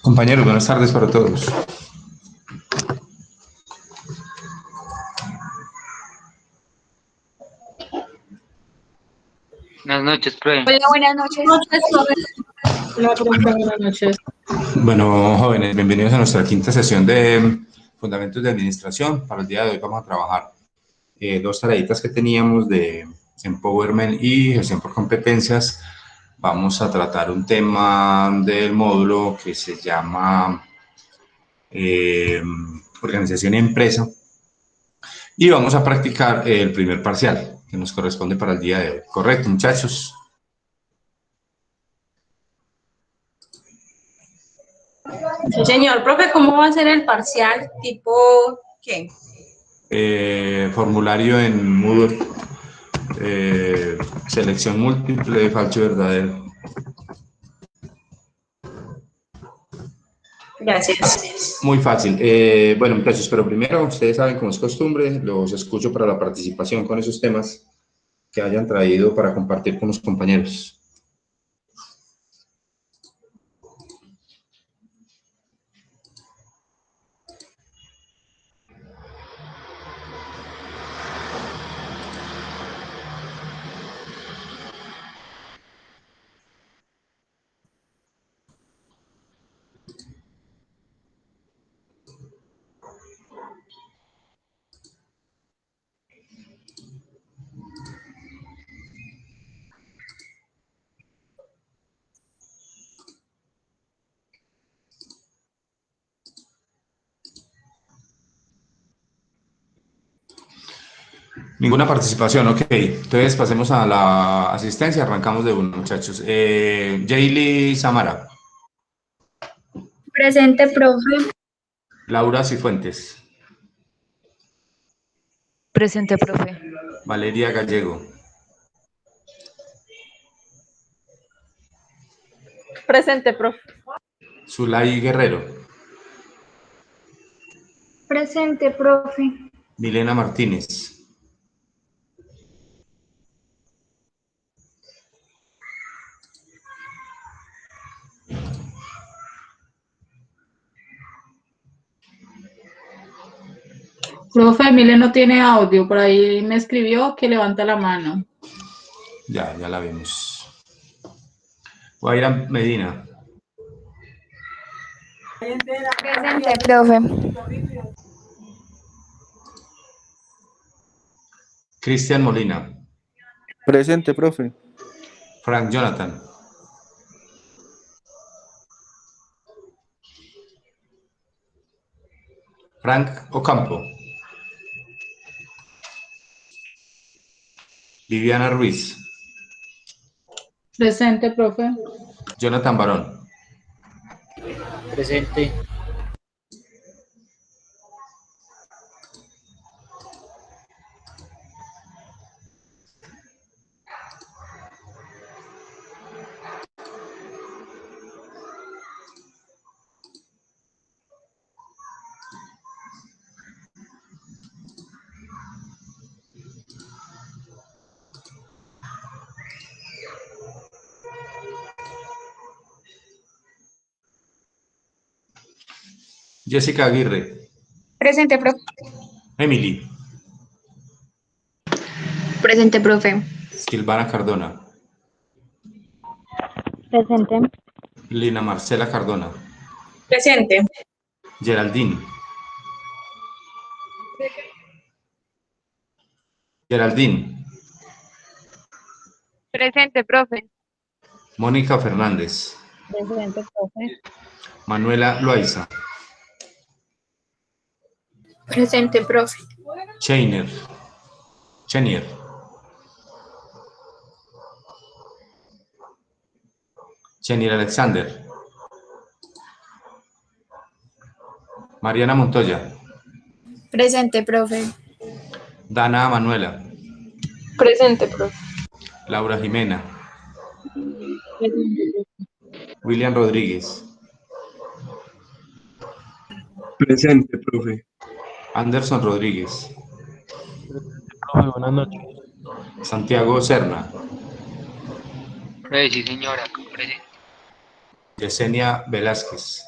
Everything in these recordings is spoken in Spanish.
Compañeros, buenas tardes para todos. Buenas noches, profe. Hola, buenas noches. Hola, profe, buenas noches. Bueno, jóvenes, bienvenidos a nuestra quinta sesión de Fundamentos de Administración. Para el día de hoy vamos a trabajar dos tareitas que teníamos de Empowerment y Gestión por Competencias. Vamos a tratar un tema del módulo que se llama Organización y Empresa. Y vamos a practicar el primer parcial que nos corresponde para el día de hoy. ¿Correcto, muchachos? Sí, señor. Profe, ¿cómo va a ser el parcial? ¿Tipo qué? Formulario en Moodle, selección múltiple, falso y verdadero. Gracias. Muy fácil. Bueno, muchachos, pero primero, ustedes saben, como es costumbre, los escucho para la participación con esos temas que hayan traído para compartir con los compañeros. Ninguna participación, ok. Entonces pasemos a la asistencia, arrancamos de uno, muchachos. Jaylee Samara, Presente, profe. Laura Cifuentes, Presente, profe. Valeria Gallego, Presente, profe. Zulay Guerrero, Presente, profe. Milena Martínez, Profe, Emile no tiene audio. Por ahí me escribió que levanta la mano. ya la vimos. Guaira Medina, Presente, profe. Cristian Molina, Presente, profe. Frank Jonathan, Frank Ocampo, Viviana Ruiz, Presente, profe. Jonathan Barón, Presente. Jessica Aguirre, Presente, profe. Emily, Presente, profe. Silvana Cardona, Presente. Lina Marcela Cardona, Presente. Geraldine, Geraldine, Presente, profe. Mónica Fernández, Presente, profe. Manuela Loaiza, Presente, profe. Chenier, Chenier, Chenier Alexander, Mariana Montoya, Presente, profe. Dana Manuela, Presente, profe. Laura Jimena, William Rodríguez, Presente, profe. Anderson Rodríguez, Profe, buenas noches. Santiago Serna, Profe, sí, señora. Presente. Yesenia Velázquez.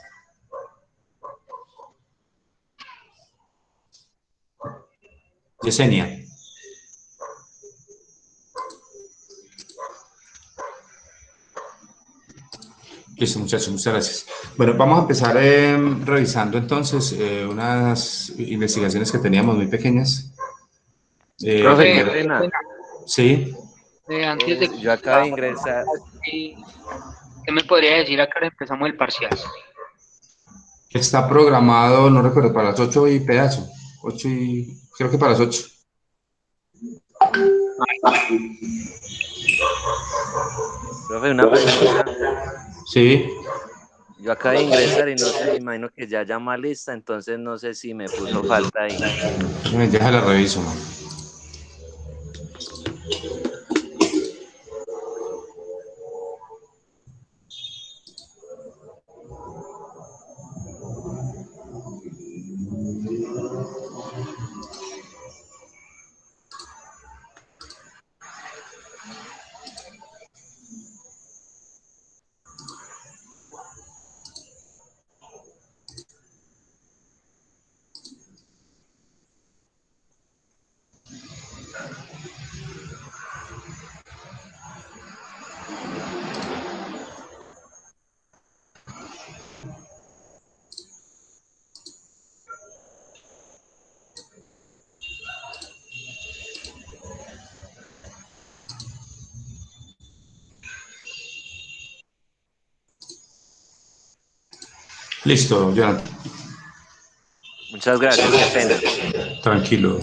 Yesenia. Listo, muchachos, muchas gracias. Bueno, vamos a empezar revisando entonces unas investigaciones que teníamos muy pequeñas. Profe, qué Primero, pena. sí, Antes de Yo acabo de ingresar. ¿qué me podría decir acá? Empezamos el parcial. está programado, no recuerdo, para las 8 y pedazo. 8 y, creo que para las 8. Profe, una pregunta. Sí, Yo acabo de ingresar y no sé, me imagino que ya llama lista, entonces no sé si me puso falta ahí. ya la reviso, man. Listo, Jonathan. Muchas gracias, qué pena. Tranquilo.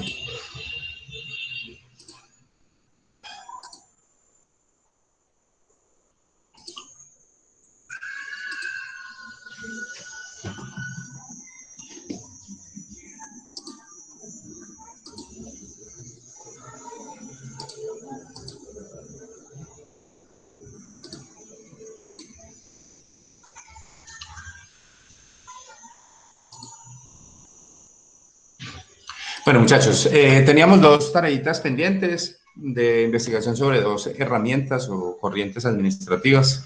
Bueno, muchachos, teníamos dos tareitas pendientes de investigación sobre dos herramientas o corrientes administrativas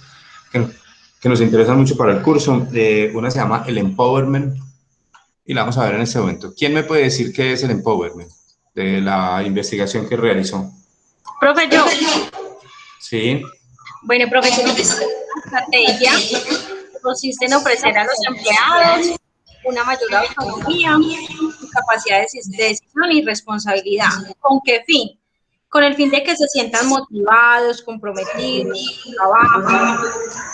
que nos interesan mucho para el curso. Una se llama el empowerment y la vamos a ver en este momento. ¿Quién me puede decir qué es el empowerment de la investigación que realizó? Profe, yo. Sí, Bueno, profe, es una estrategia que consiste en ofrecer a los empleados una mayor autonomía, capacidad de decisión y responsabilidad. ¿Con qué fin? Con el fin de que se sientan motivados, comprometidos, con trabajo,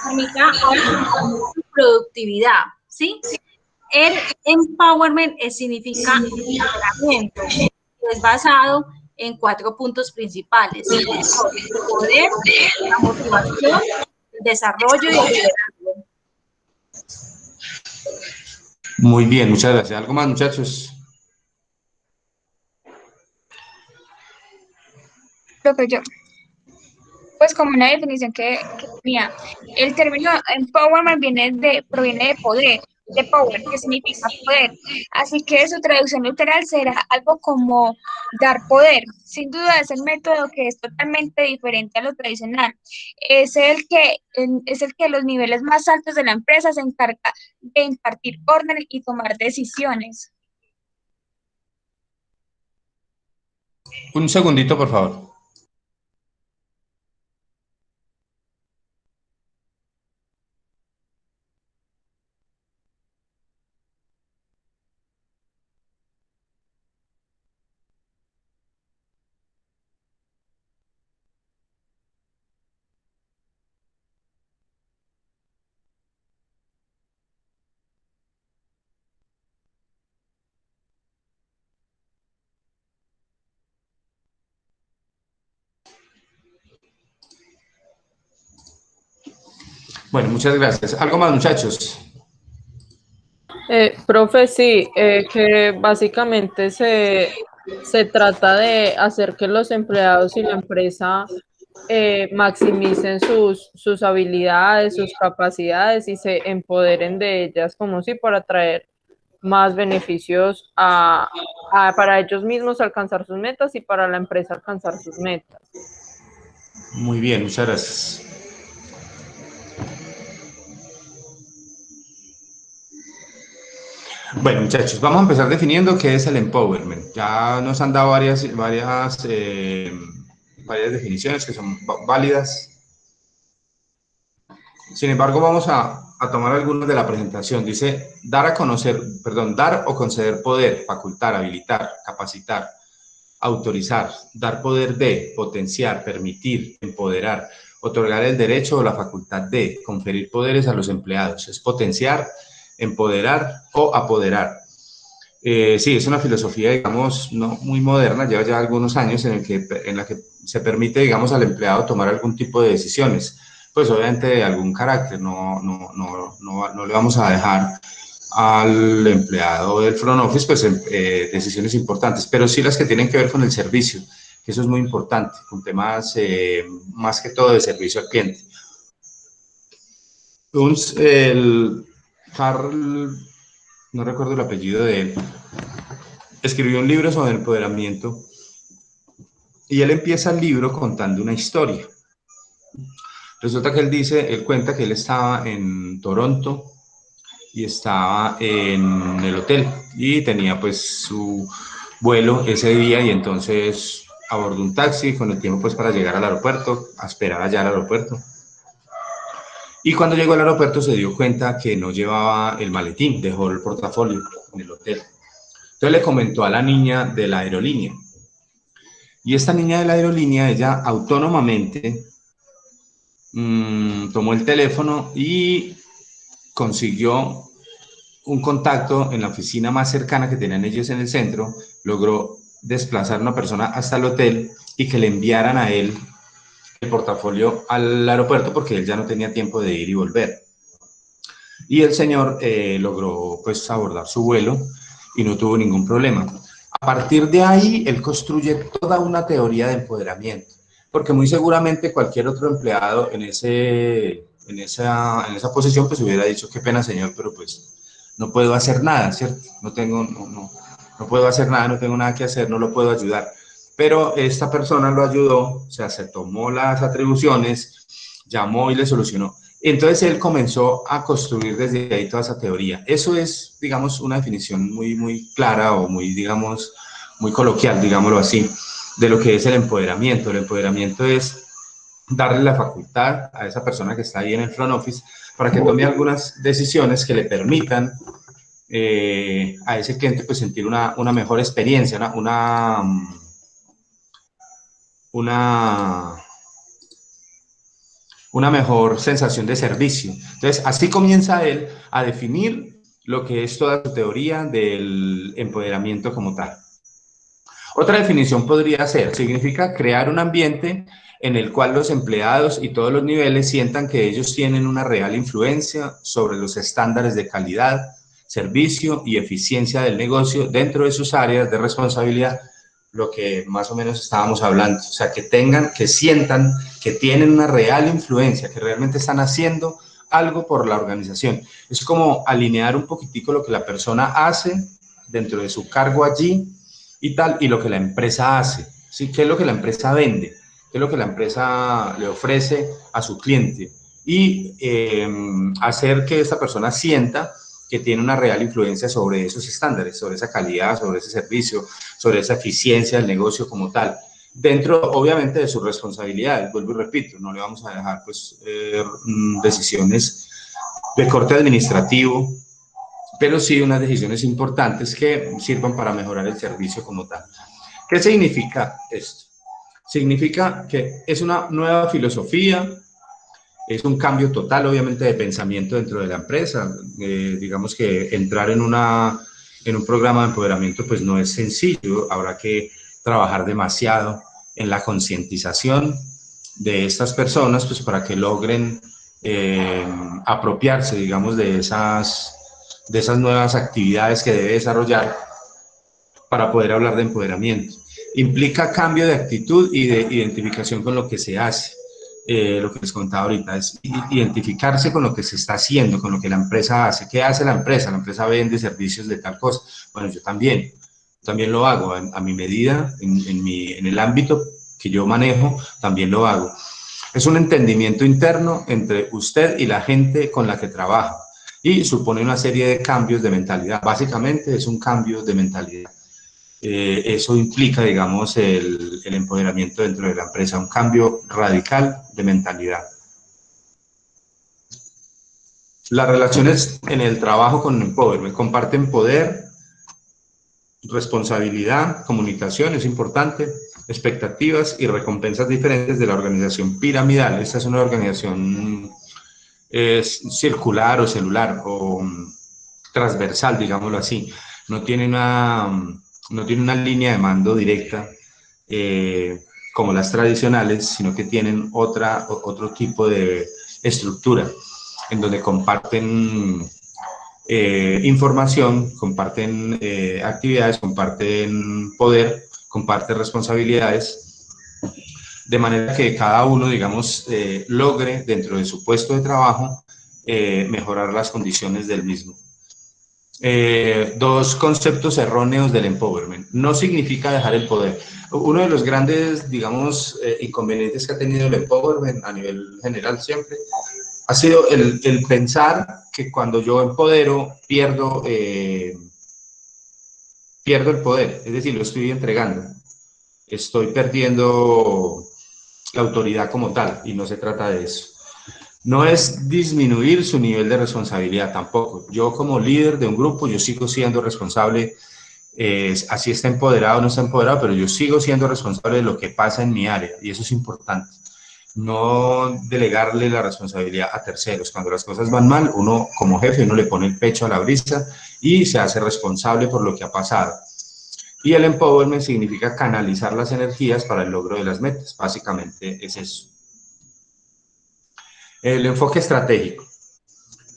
permita aumentar su productividad, ¿sí? El empowerment significa empoderamiento, es basado en 4 puntos principales: el poder, la motivación, el desarrollo y el liderazgo. muy bien, muchas gracias. ¿Algo más, muchachos? Profe, yo, pues como una definición que tenía, el término empowerment proviene de poder, de power, que significa poder. Así que su traducción literal será algo como dar poder. Sin duda es el método que es totalmente diferente a lo tradicional. Es el que a los niveles más altos de la empresa se encarga de impartir orden y tomar decisiones. Un segundito, por favor. Bueno, muchas gracias. ¿Algo más, muchachos? Profe, sí, que básicamente se trata de hacer que los empleados y la empresa maximicen sus habilidades, sus capacidades y se empoderen de ellas, como si para traer más beneficios para ellos mismos alcanzar sus metas y para la empresa alcanzar sus metas. Muy bien, muchas gracias. Bueno, muchachos, vamos a empezar definiendo qué es el empowerment. Ya nos han dado varias definiciones que son válidas. Sin embargo, vamos a tomar algunas de la presentación. Dice, dar o conceder poder, facultar, habilitar, capacitar, autorizar, dar poder de, potenciar, permitir, empoderar, otorgar el derecho o la facultad de, conferir poderes a los empleados. Es potenciar, empoderar o apoderar. Sí, es una filosofía, digamos, no muy moderna, lleva ya algunos años en la que se permite, digamos, al empleado tomar algún tipo de decisiones, pues obviamente de algún carácter, no le vamos a dejar al empleado del front office, pues, decisiones importantes, pero sí las que tienen que ver con el servicio, que eso es muy importante, con temas más que todo de servicio al cliente. Carl, no recuerdo el apellido de él, escribió un libro sobre el empoderamiento y él empieza el libro contando una historia. Resulta que él cuenta que él estaba en Toronto y estaba en el hotel y tenía pues su vuelo ese día y entonces abordó un taxi con el tiempo pues para llegar al aeropuerto, a esperar allá al aeropuerto. Y cuando llegó al aeropuerto se dio cuenta que no llevaba el maletín, dejó el portafolio en el hotel. Entonces le comentó a la niña de la aerolínea. Y esta niña de la aerolínea, ella autónomamente tomó el teléfono y consiguió un contacto en la oficina más cercana que tenían ellos en el centro, logró desplazar a una persona hasta el hotel y que le enviaran a él el portafolio al aeropuerto porque él ya no tenía tiempo de ir y volver. Y el señor logró pues abordar su vuelo y no tuvo ningún problema. A partir de ahí, él construye toda una teoría de empoderamiento, porque muy seguramente cualquier otro empleado en esa posición pues hubiera dicho, qué pena señor, pero pues no puedo hacer nada, ¿cierto? No puedo hacer nada, no tengo nada que hacer, no lo puedo ayudar. Pero esta persona lo ayudó, o sea, se tomó las atribuciones, llamó y le solucionó. Entonces él comenzó a construir desde ahí toda esa teoría. Eso es, digamos, una definición muy clara o muy, digamos, muy coloquial, digámoslo así, de lo que es el empoderamiento. El empoderamiento es darle la facultad a esa persona que está ahí en el front office para que tome algunas decisiones que le permitan a ese cliente pues sentir una mejor experiencia, una mejor sensación de servicio. Entonces, así comienza él a definir lo que es toda su teoría del empoderamiento como tal. Otra definición podría ser, significa crear un ambiente en el cual los empleados y todos los niveles sientan que ellos tienen una real influencia sobre los estándares de calidad, servicio y eficiencia del negocio dentro de sus áreas de responsabilidad, lo que más o menos estábamos hablando, o sea, que sientan que tienen una real influencia, que realmente están haciendo algo por la organización. Es como alinear un poquitico lo que la persona hace dentro de su cargo allí y tal, y lo que la empresa hace, ¿sí? ¿Qué es lo que la empresa vende? ¿Qué es lo que la empresa le ofrece a su cliente? Y hacer que esta persona sienta que tiene una real influencia sobre esos estándares, sobre esa calidad, sobre ese servicio, sobre esa eficiencia del negocio como tal. Dentro, obviamente, de sus responsabilidades, vuelvo y repito, no le vamos a dejar pues, decisiones de corte administrativo, pero sí unas decisiones importantes que sirvan para mejorar el servicio como tal. ¿Qué significa esto? Significa que es una nueva filosofía, es un cambio total, obviamente, de pensamiento dentro de la empresa. Digamos que entrar en un programa de empoderamiento pues no es sencillo, habrá que trabajar demasiado en la concientización de estas personas pues para que logren apropiarse, digamos, de esas nuevas actividades que debe desarrollar para poder hablar de empoderamiento. Implica cambio de actitud y de identificación con lo que se hace. Lo que les contaba ahorita es identificarse con lo que se está haciendo, con lo que la empresa hace. ¿Qué hace la empresa? La empresa vende servicios de tal cosa. Bueno, yo también lo hago a mi medida, en el ámbito que yo manejo, también lo hago. Es un entendimiento interno entre usted y la gente con la que trabaja. y supone una serie de cambios de mentalidad. Básicamente es un cambio de mentalidad. Eso implica, digamos, el empoderamiento dentro de la empresa, un cambio radical de mentalidad. Las relaciones en el trabajo con Empowerment comparten poder, responsabilidad, comunicación, es importante, expectativas y recompensas diferentes de la organización piramidal. Esta es una organización circular o celular o transversal, digámoslo así. No tiene una línea de mando directa como las tradicionales, sino que tienen otro tipo de estructura en donde comparten información, comparten actividades, comparten poder, comparten responsabilidades, de manera que cada uno, digamos, logre dentro de su puesto de trabajo mejorar las condiciones del mismo. Dos conceptos erróneos del empowerment. No significa dejar el poder. Uno de los grandes, digamos, inconvenientes que ha tenido el empowerment a nivel general siempre ha sido el pensar que cuando yo empodero pierdo el poder, es decir, lo estoy entregando, estoy perdiendo la autoridad como tal, y no se trata de eso. No es disminuir su nivel de responsabilidad tampoco. Yo como líder de un grupo, yo sigo siendo responsable, así está empoderado o no está empoderado, pero yo sigo siendo responsable de lo que pasa en mi área, y eso es importante. No delegarle la responsabilidad a terceros. Cuando las cosas van mal, uno como jefe, uno le pone el pecho a la brisa y se hace responsable por lo que ha pasado. Y el empowerment significa canalizar las energías para el logro de las metas. Básicamente es eso. El enfoque estratégico.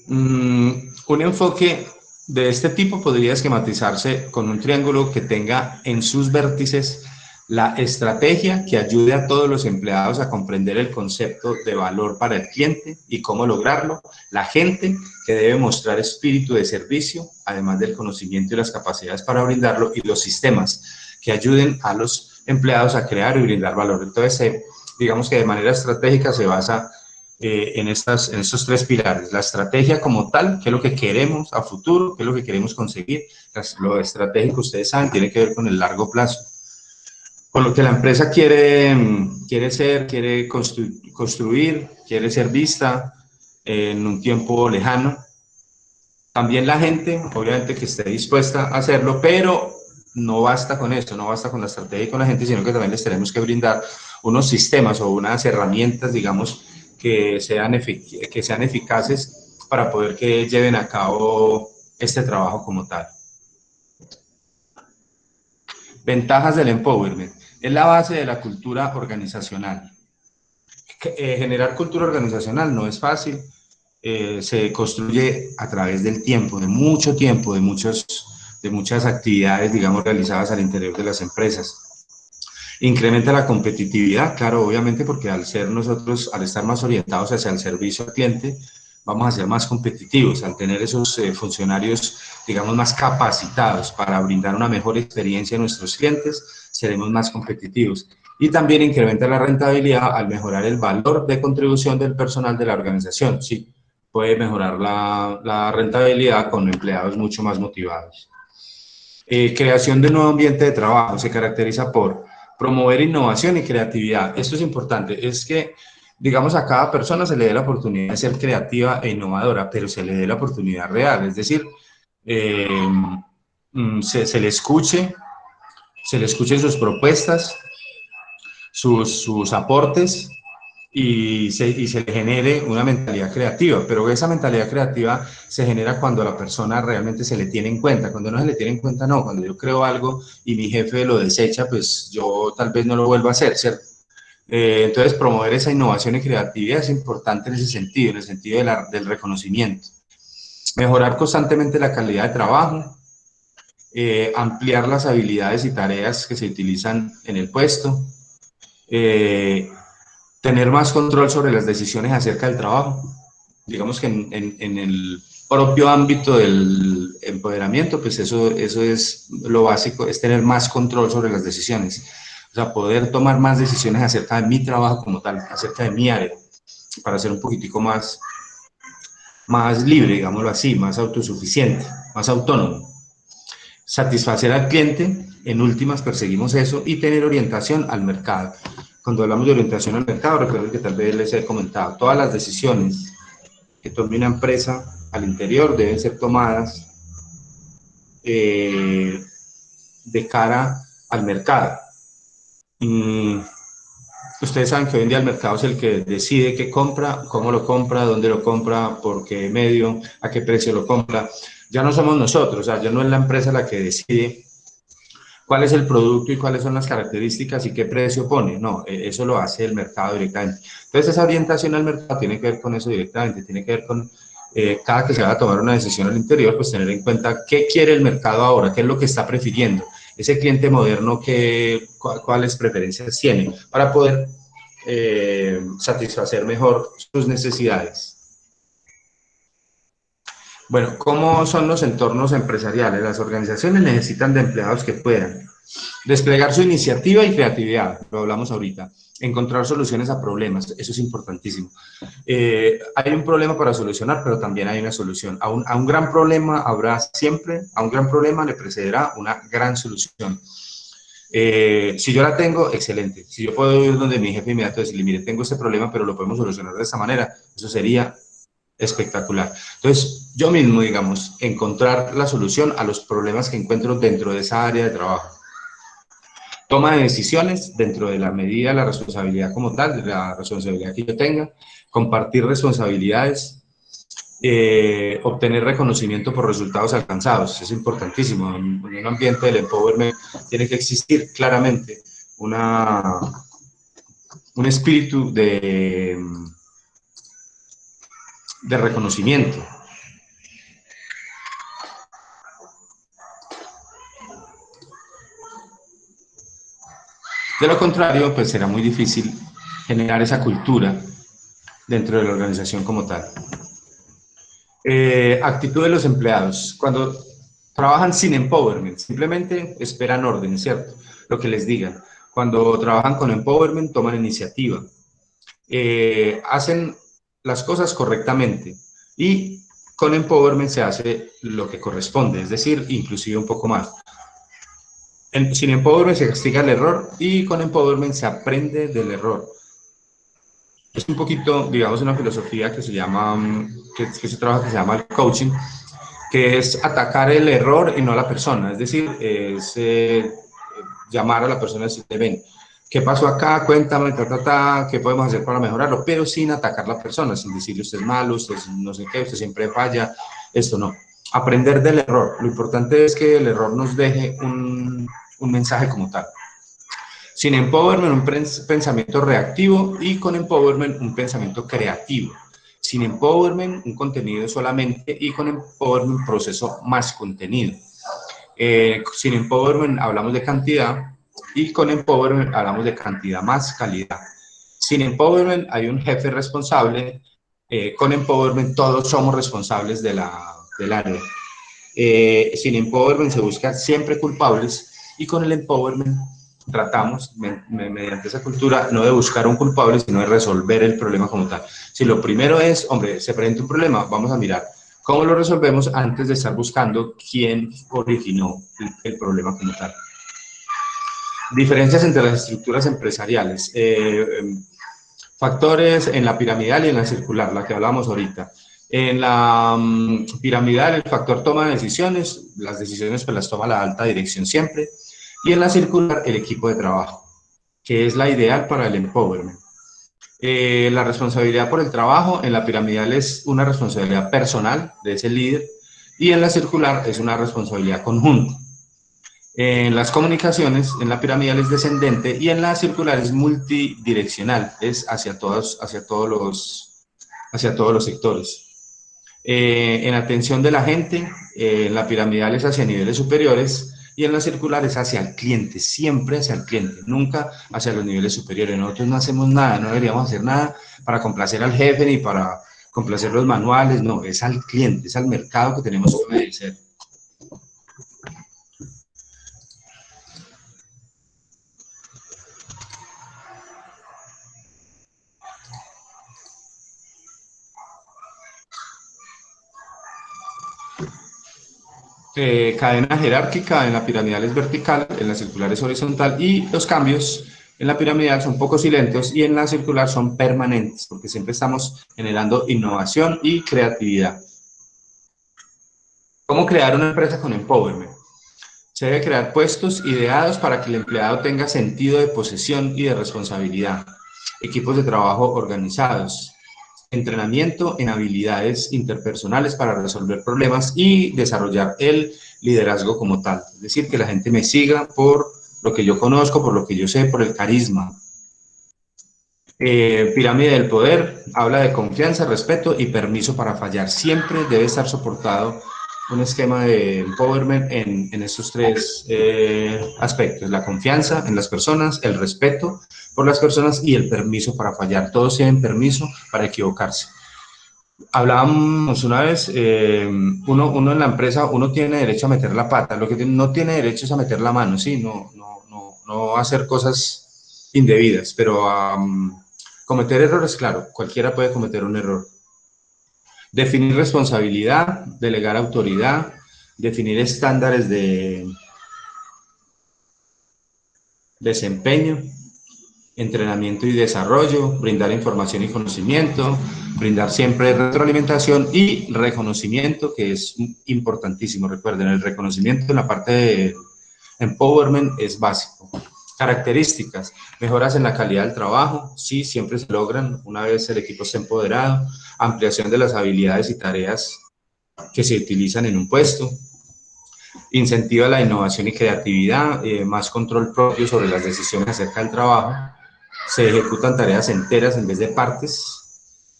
Un enfoque de este tipo podría esquematizarse con un triángulo que tenga en sus vértices la estrategia que ayude a todos los empleados a comprender el concepto de valor para el cliente y cómo lograrlo, la gente que debe mostrar espíritu de servicio, además del conocimiento y las capacidades para brindarlo, y los sistemas que ayuden a los empleados a crear y brindar valor. Entonces, digamos que de manera estratégica se basa en estos tres pilares. La estrategia como tal, qué es lo que queremos a futuro, qué es lo que queremos conseguir. Lo estratégico, ustedes saben, tiene que ver con el largo plazo, con lo que la empresa quiere ser, quiere construir, quiere ser vista en un tiempo lejano. También la gente, obviamente, que esté dispuesta a hacerlo, pero no basta con esto, no basta con la estrategia y con la gente, sino que también les tenemos que brindar unos sistemas o unas herramientas, digamos, que sean eficaces para poder que lleven a cabo este trabajo como tal. Ventajas del empowerment. Es la base de la cultura organizacional. Generar cultura organizacional no es fácil, se construye a través del tiempo, de mucho tiempo, de muchas actividades, digamos, realizadas al interior de las empresas. Incrementa la competitividad, claro, obviamente, porque al estar más orientados hacia el servicio al cliente, vamos a ser más competitivos. Al tener esos funcionarios, digamos, más capacitados para brindar una mejor experiencia a nuestros clientes, seremos más competitivos. Y también incrementa la rentabilidad al mejorar el valor de contribución del personal de la organización. Sí, puede mejorar la rentabilidad con empleados mucho más motivados. Creación de un nuevo ambiente de trabajo. Se caracteriza por promover innovación y creatividad. Esto es importante, es que, digamos, a cada persona se le dé la oportunidad de ser creativa e innovadora, pero se le dé la oportunidad real, es decir, se le escuche sus propuestas, sus aportes, y se le genere una mentalidad creativa, pero esa mentalidad creativa se genera cuando a la persona realmente se le tiene en cuenta. Cuando no se le tiene en cuenta, no. Cuando yo creo algo y mi jefe lo desecha, pues yo tal vez no lo vuelva a hacer, ¿cierto? Entonces, promover esa innovación y creatividad es importante en ese sentido, en el sentido del reconocimiento. Mejorar constantemente la calidad de trabajo, ampliar las habilidades y tareas que se utilizan en el puesto, tener más control sobre las decisiones acerca del trabajo. Digamos que en el propio ámbito del empoderamiento, pues eso es lo básico, es tener más control sobre las decisiones. O sea, poder tomar más decisiones acerca de mi trabajo como tal, acerca de mi área, para ser un poquitico más más libre, digámoslo así, más autosuficiente, más autónomo. Satisfacer al cliente, en últimas perseguimos eso, y tener orientación al mercado. Cuando hablamos de orientación al mercado, recuerden que tal vez les he comentado, todas las decisiones que tome una empresa al interior deben ser tomadas de cara al mercado. Ustedes saben que hoy en día el mercado es el que decide qué compra, cómo lo compra, dónde lo compra, por qué medio, a qué precio lo compra. Ya no somos nosotros, o sea, ya no es la empresa la que decide cuál es el producto y cuáles son las características y qué precio pone. No, eso lo hace el mercado directamente. Entonces, esa orientación al mercado tiene que ver con eso directamente, tiene que ver con cada que se va a tomar una decisión al interior, pues tener en cuenta qué quiere el mercado ahora, qué es lo que está prefiriendo. Ese cliente moderno, cuáles preferencias tiene para poder satisfacer mejor sus necesidades. Bueno, ¿cómo son los entornos empresariales? Las organizaciones necesitan de empleados que puedan desplegar su iniciativa y creatividad, lo hablamos ahorita, encontrar soluciones a problemas, eso es importantísimo. Hay un problema para solucionar, pero también hay una solución. A un gran problema habrá siempre, a un gran problema le precederá una gran solución. Si yo la tengo, excelente. Si yo puedo ir donde mi jefe inmediato y decirle, mire, tengo este problema, pero lo podemos solucionar de esta manera, eso sería espectacular. Entonces, yo mismo, digamos, encontrar la solución a los problemas que encuentro dentro de esa área de trabajo. Toma de decisiones dentro de la medida de la responsabilidad como tal, de la responsabilidad que yo tenga, compartir responsabilidades, obtener reconocimiento por resultados alcanzados, es importantísimo. En un ambiente del empowerment tiene que existir claramente un espíritu de reconocimiento. De lo contrario, pues será muy difícil generar esa cultura dentro de la organización como tal. Actitud de los empleados. Cuando trabajan sin empowerment, simplemente esperan órdenes, ¿cierto? Lo que les digan. Cuando trabajan con empowerment, toman iniciativa. Hacen las cosas correctamente y con empowerment se hace lo que corresponde, es decir, inclusive un poco más. Sin empowerment se castiga el error y con empowerment se aprende del error. Es un poquito, digamos, una filosofía que se llama, que se trabaja, que se llama el coaching, que es atacar el error y no a la persona, es decir, es llamar a la persona y decirle, ven, ¿qué pasó acá? Cuéntame, ¿qué podemos hacer para mejorarlo? Pero sin atacar a la persona, sin decirle usted es malo, usted no sé qué, usted siempre falla, esto no. Aprender del error. Lo importante es que el error nos deje un mensaje como tal. Sin empowerment, un pensamiento reactivo y con empowerment, un pensamiento creativo. Sin empowerment, un contenido solamente y con empowerment, un proceso más contenido. Sin empowerment, hablamos de cantidad y con empowerment, hablamos de cantidad más calidad. Sin empowerment, hay un jefe responsable. Con empowerment, todos somos responsables del área. Sin empowerment, se buscan siempre culpables y con el empowerment, tratamos, mediante esa cultura, no de buscar un culpable, sino de resolver el problema como tal. Si lo primero es, hombre, se presenta un problema, vamos a mirar cómo lo resolvemos antes de estar buscando quién originó el problema como tal. Diferencias entre las estructuras empresariales. Factores en la piramidal y en la circular, la que hablamos ahorita. En la piramidal, el factor toma de decisiones, las decisiones pues las toma la alta dirección siempre. Y en la circular, el equipo de trabajo, que es la ideal para el empowerment. La responsabilidad por el trabajo en la piramidal es una responsabilidad personal de ese líder y en la circular es una responsabilidad conjunta. En las comunicaciones, en la piramidal es descendente y en la circular es multidireccional, es hacia todos los sectores. En atención de la gente, en la piramidal es hacia niveles superiores y en la circular es hacia el cliente, siempre hacia el cliente, nunca hacia los niveles superiores. Nosotros no hacemos nada, no deberíamos hacer nada para complacer al jefe ni para complacer los manuales, no, es al cliente, es al mercado que tenemos que obedecer. cadena jerárquica, en la piramidal es vertical, en la circular es horizontal, y los cambios en la piramidal son poco lentos y en la circular son permanentes, porque siempre estamos generando innovación y creatividad. ¿Cómo crear una empresa con empowerment? Se debe crear puestos ideados para que el empleado tenga sentido de posesión y de responsabilidad, equipos de trabajo organizados, entrenamiento en habilidades interpersonales para resolver problemas y desarrollar el liderazgo como tal. Es decir, que la gente me siga por lo que yo conozco, por lo que yo sé, por el carisma. Pirámide del poder, habla de confianza, respeto y permiso para fallar. Siempre debe estar soportado un esquema de empowerment en estos tres aspectos: la confianza en las personas, el respeto por las personas y el permiso para fallar. Todos tienen permiso para equivocarse. Hablábamos una vez, uno en la empresa, uno tiene derecho a meter la pata, lo que no tiene derecho es a meter la mano, ¿sí? No hacer cosas indebidas, pero cometer errores, claro, cualquiera puede cometer un error. Definir responsabilidad, delegar autoridad, definir estándares de desempeño, entrenamiento y desarrollo, brindar información y conocimiento, brindar siempre retroalimentación y reconocimiento, que es importantísimo. Recuerden, el reconocimiento en la parte de empowerment es básico. Características: mejoras en la calidad del trabajo, sí, siempre se logran una vez el equipo esté empoderado. Ampliación de las habilidades y tareas que se utilizan en un puesto. Incentiva la innovación y creatividad, más control propio sobre las decisiones acerca del trabajo. Se ejecutan tareas enteras en vez de partes.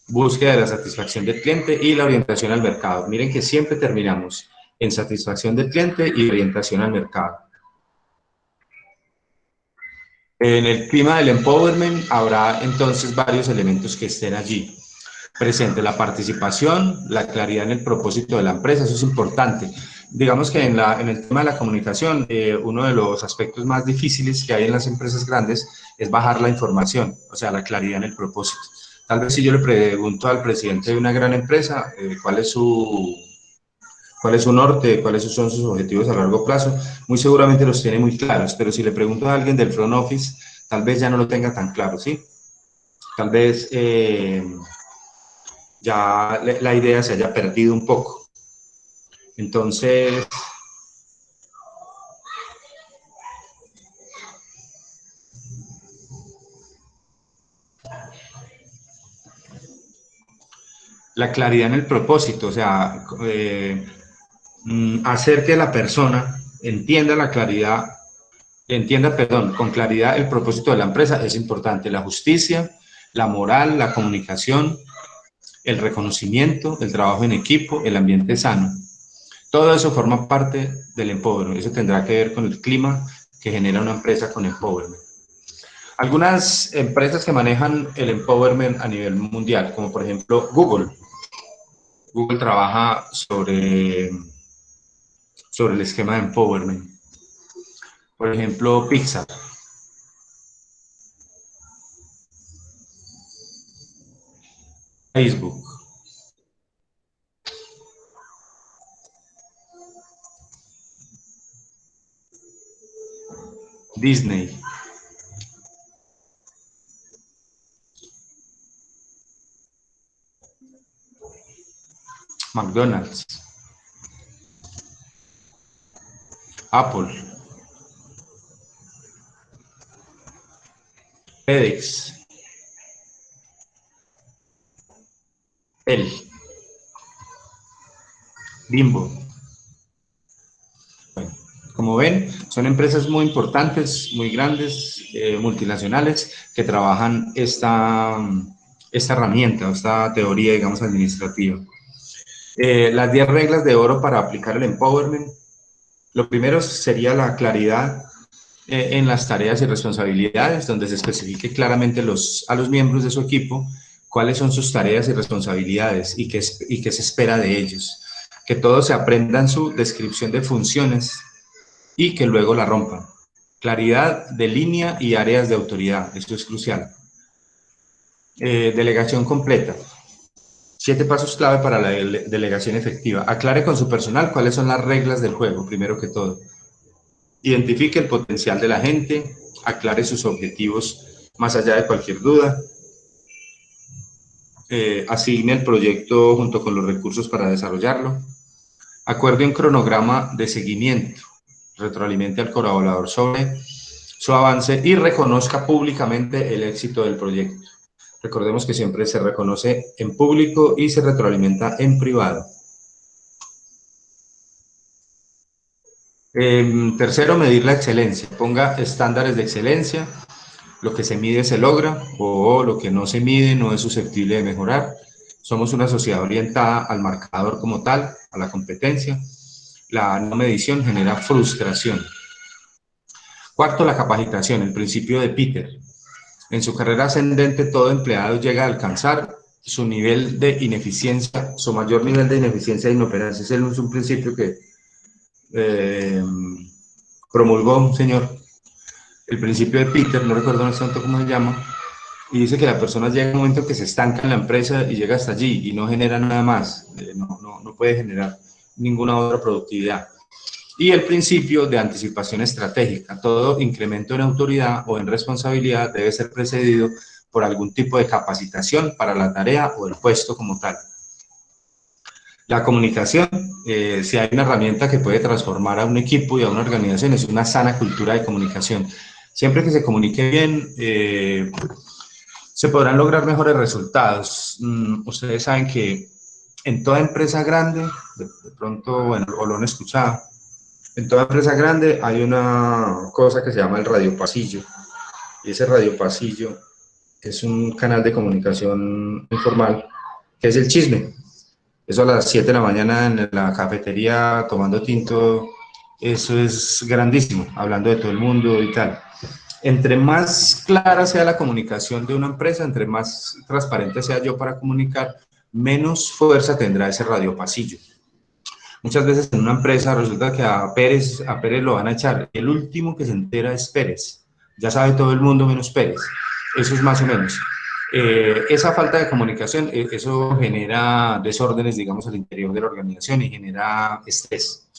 Búsqueda de la satisfacción del cliente y la orientación al mercado. Miren que siempre terminamos en satisfacción del cliente y orientación al mercado. En el clima del empowerment habrá entonces varios elementos que estén allí. Presente la participación, la claridad en el propósito de la empresa, eso es importante. Digamos que en el tema de la comunicación, uno de los aspectos más difíciles que hay en las empresas grandes es bajar la información, o sea, la claridad en el propósito. Tal vez si yo le pregunto al presidente de una gran empresa cuál es su norte, cuáles son sus objetivos a largo plazo, muy seguramente los tiene muy claros, pero si le pregunto a alguien del front office, tal vez ya no lo tenga tan claro, ¿sí? Tal vez ya la idea se haya perdido un poco. Entonces, la claridad en el propósito, o sea, hacer que la persona entienda con claridad el propósito de la empresa es importante. La justicia, la moral, la comunicación, el reconocimiento, el trabajo en equipo, el ambiente sano. Todo eso forma parte del empowerment. Eso tendrá que ver con el clima que genera una empresa con empowerment. Algunas empresas que manejan el empowerment a nivel mundial, como por ejemplo Google. Google trabaja sobre el esquema de empowerment. Por ejemplo, Pixar. Facebook. Disney. McDonald's. Apple. FedEx. Bimbo. Bueno, como ven, son empresas muy importantes, muy grandes, multinacionales, que trabajan esta herramienta, esta teoría, digamos, administrativa. Las 10 reglas de oro para aplicar el empowerment. Lo primero sería la claridad en las tareas y responsabilidades, donde se especifique claramente a los miembros de su equipo cuáles son sus tareas y responsabilidades y qué se espera de ellos. Que todos se aprendan su descripción de funciones y que luego la rompan. Claridad de línea y áreas de autoridad, esto es crucial. Delegación completa. 7 pasos clave para la delegación efectiva. Aclare con su personal cuáles son las reglas del juego, primero que todo. Identifique el potencial de la gente, aclare sus objetivos más allá de cualquier duda. Asigne el proyecto junto con los recursos para desarrollarlo. Acuerde un cronograma de seguimiento. Retroalimente al colaborador sobre su avance y reconozca públicamente el éxito del proyecto. Recordemos que siempre se reconoce en público y se retroalimenta en privado. Tercero, medir la excelencia. Ponga estándares de excelencia. Lo que se mide se logra, o lo que no se mide no es susceptible de mejorar. Somos una sociedad orientada al marcador como tal, a la competencia. La no medición genera frustración. Cuarto, la capacitación, el principio de Peter. En su carrera ascendente, todo empleado llega a alcanzar su nivel de ineficiencia, su mayor nivel de ineficiencia e inoperancia. Ese es un principio que promulgó un señor. El principio de Peter, no recuerdo en este momento cómo se llama, y dice que la persona llega a un momento en que se estanca en la empresa y llega hasta allí y no genera nada más, no puede generar ninguna otra productividad. Y el principio de anticipación estratégica. Todo incremento en autoridad o en responsabilidad debe ser precedido por algún tipo de capacitación para la tarea o el puesto como tal. La comunicación, si hay una herramienta que puede transformar a un equipo y a una organización, es una sana cultura de comunicación. Siempre que se comunique bien, se podrán lograr mejores resultados. Ustedes saben que en toda empresa grande, de pronto, bueno, o lo han escuchado, en toda empresa grande hay una cosa que se llama el radiopasillo. Y ese radiopasillo es un canal de comunicación informal, que es el chisme. Eso a las 7 de la mañana en la cafetería tomando tinto, eso es grandísimo, hablando de todo el mundo y tal. Entre más clara sea la comunicación de una empresa, entre más transparente sea yo para comunicar, menos fuerza tendrá ese radiopasillo. Muchas veces en una empresa resulta que a Pérez lo van a echar. El último que se entera es Pérez. Ya sabe todo el mundo menos Pérez. Eso es más o menos. Esa falta de comunicación, eso genera desórdenes, digamos, al interior de la organización y genera estrés.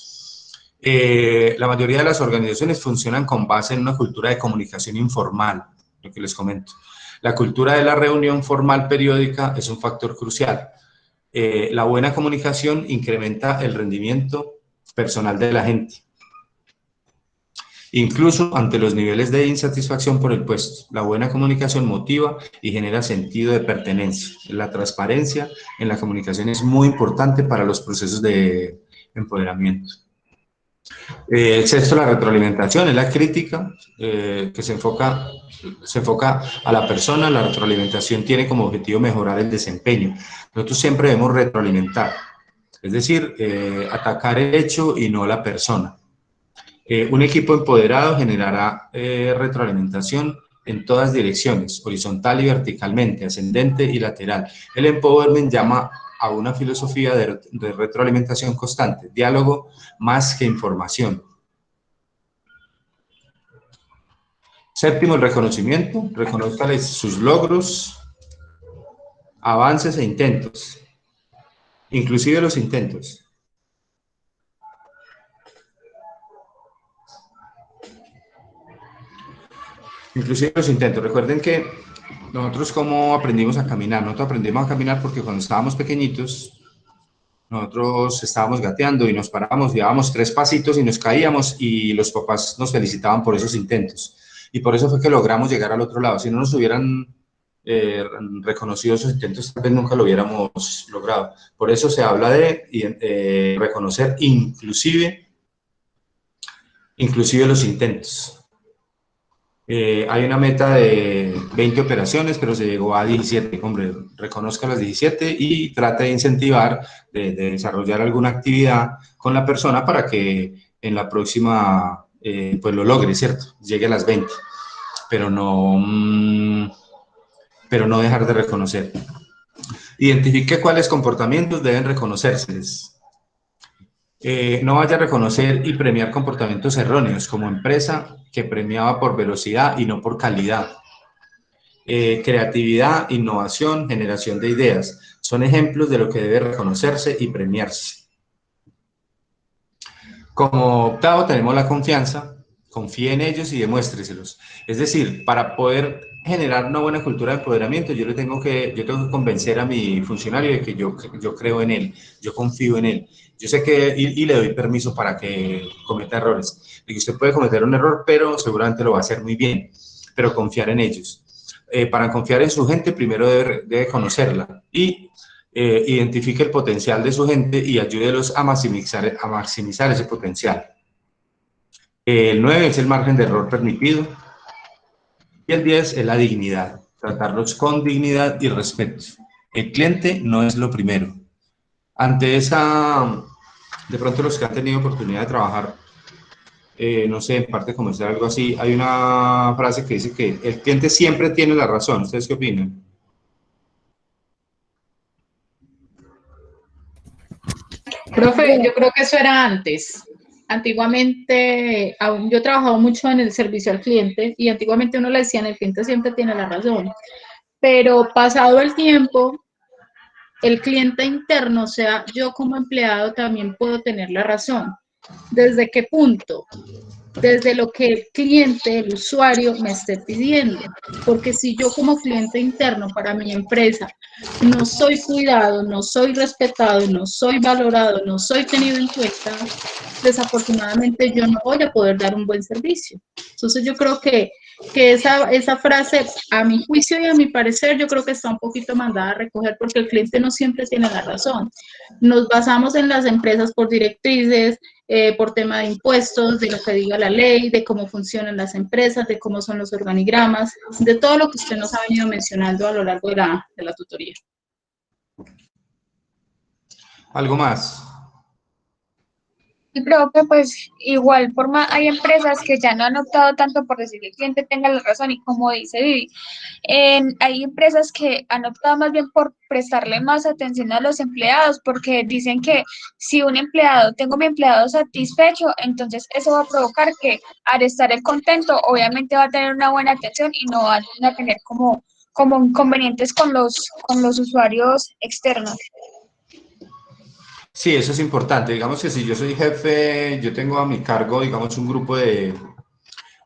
La mayoría de las organizaciones funcionan con base en una cultura de comunicación informal, lo que les comento. La cultura de la reunión formal periódica es un factor crucial. La buena comunicación incrementa el rendimiento personal de la gente, incluso ante los niveles de insatisfacción por el puesto. La buena comunicación motiva y genera sentido de pertenencia. La transparencia en la comunicación es muy importante para los procesos de empoderamiento. Sexto, la retroalimentación es la crítica que se enfoca a la persona. La retroalimentación tiene como objetivo mejorar el desempeño. Nosotros siempre debemos retroalimentar, es decir, atacar el hecho y no la persona. Un equipo empoderado generará retroalimentación en todas direcciones, horizontal y verticalmente, ascendente y lateral. El empowerment llama a una filosofía de retroalimentación constante, diálogo más que información. Séptimo, el reconocimiento. Reconózcales sus logros, avances e intentos, inclusive los intentos. Inclusive los intentos. Recuerden que nosotros cómo aprendimos a caminar. Nosotros aprendimos a caminar porque cuando estábamos pequeñitos, nosotros estábamos gateando y nos parábamos, llevábamos 3 pasitos y nos caíamos y los papás nos felicitaban por esos intentos. Y por eso fue que logramos llegar al otro lado. Si no nos hubieran reconocido esos intentos, tal vez nunca lo hubiéramos logrado. Por eso se habla de reconocer inclusive los intentos. Hay una meta de 20 operaciones, pero se llegó a 17. Hombre, reconozca las 17 y trate de incentivar, de desarrollar alguna actividad con la persona para que en la próxima pues lo logre, ¿cierto? Llegue a las 20, pero no dejar de reconocer. Identifique cuáles comportamientos deben reconocerse. No vaya a reconocer y premiar comportamientos erróneos como empresa que premiaba por velocidad y no por calidad. creatividad, innovación, generación de ideas. Son ejemplos de lo que debe reconocerse y premiarse. Como octavo tenemos la confianza. Confíe en ellos y demuéstreselos. Es decir, para poder generar una buena cultura de empoderamiento, yo tengo que convencer a mi funcionario de que yo creo en él, yo confío en él. Yo sé que, y le doy permiso para que cometa errores. Y que usted puede cometer un error, pero seguramente lo va a hacer muy bien. Pero confiar en ellos. Para confiar en su gente, primero debe conocerla. Y identifique el potencial de su gente y ayúdelos a maximizar ese potencial. El 9 es el margen de error permitido. Y el 10 es la dignidad. Tratarlos con dignidad y respeto. El cliente no es lo primero. Ante esa, de pronto los que han tenido oportunidad de trabajar, no sé, en parte comercial, algo así, hay una frase que dice que el cliente siempre tiene la razón. ¿Ustedes qué opinan? Profe, yo creo que eso era antes. Antiguamente, yo he trabajado mucho en el servicio al cliente y antiguamente uno le decía, el cliente siempre tiene la razón. Pero pasado el tiempo, el cliente interno, o sea, yo como empleado también puedo tener la razón. ¿Desde qué punto? Desde lo que el cliente, el usuario, me esté pidiendo. Porque si yo como cliente interno para mi empresa no soy cuidado, no soy respetado, no soy valorado, no soy tenido en cuenta, desafortunadamente yo no voy a poder dar un buen servicio. Entonces yo creo que esa frase, a mi juicio y a mi parecer, yo creo que está un poquito mandada a recoger porque el cliente no siempre tiene la razón. Nos basamos en las empresas por directrices, por tema de impuestos, de lo que diga la ley, de cómo funcionan las empresas, de cómo son los organigramas, de todo lo que usted nos ha venido mencionando a lo largo de la tutoría. ¿Algo más? Y creo que pues igual forma hay empresas que ya no han optado tanto por decir que el cliente tenga la razón y como dice Vivi, hay empresas que han optado más bien por prestarle más atención a los empleados porque dicen que si tengo mi empleado satisfecho, entonces eso va a provocar que al estar él contento, obviamente va a tener una buena atención y no va a tener como inconvenientes con los usuarios externos. Sí, eso es importante. Digamos que si yo soy jefe, yo tengo a mi cargo, digamos, un grupo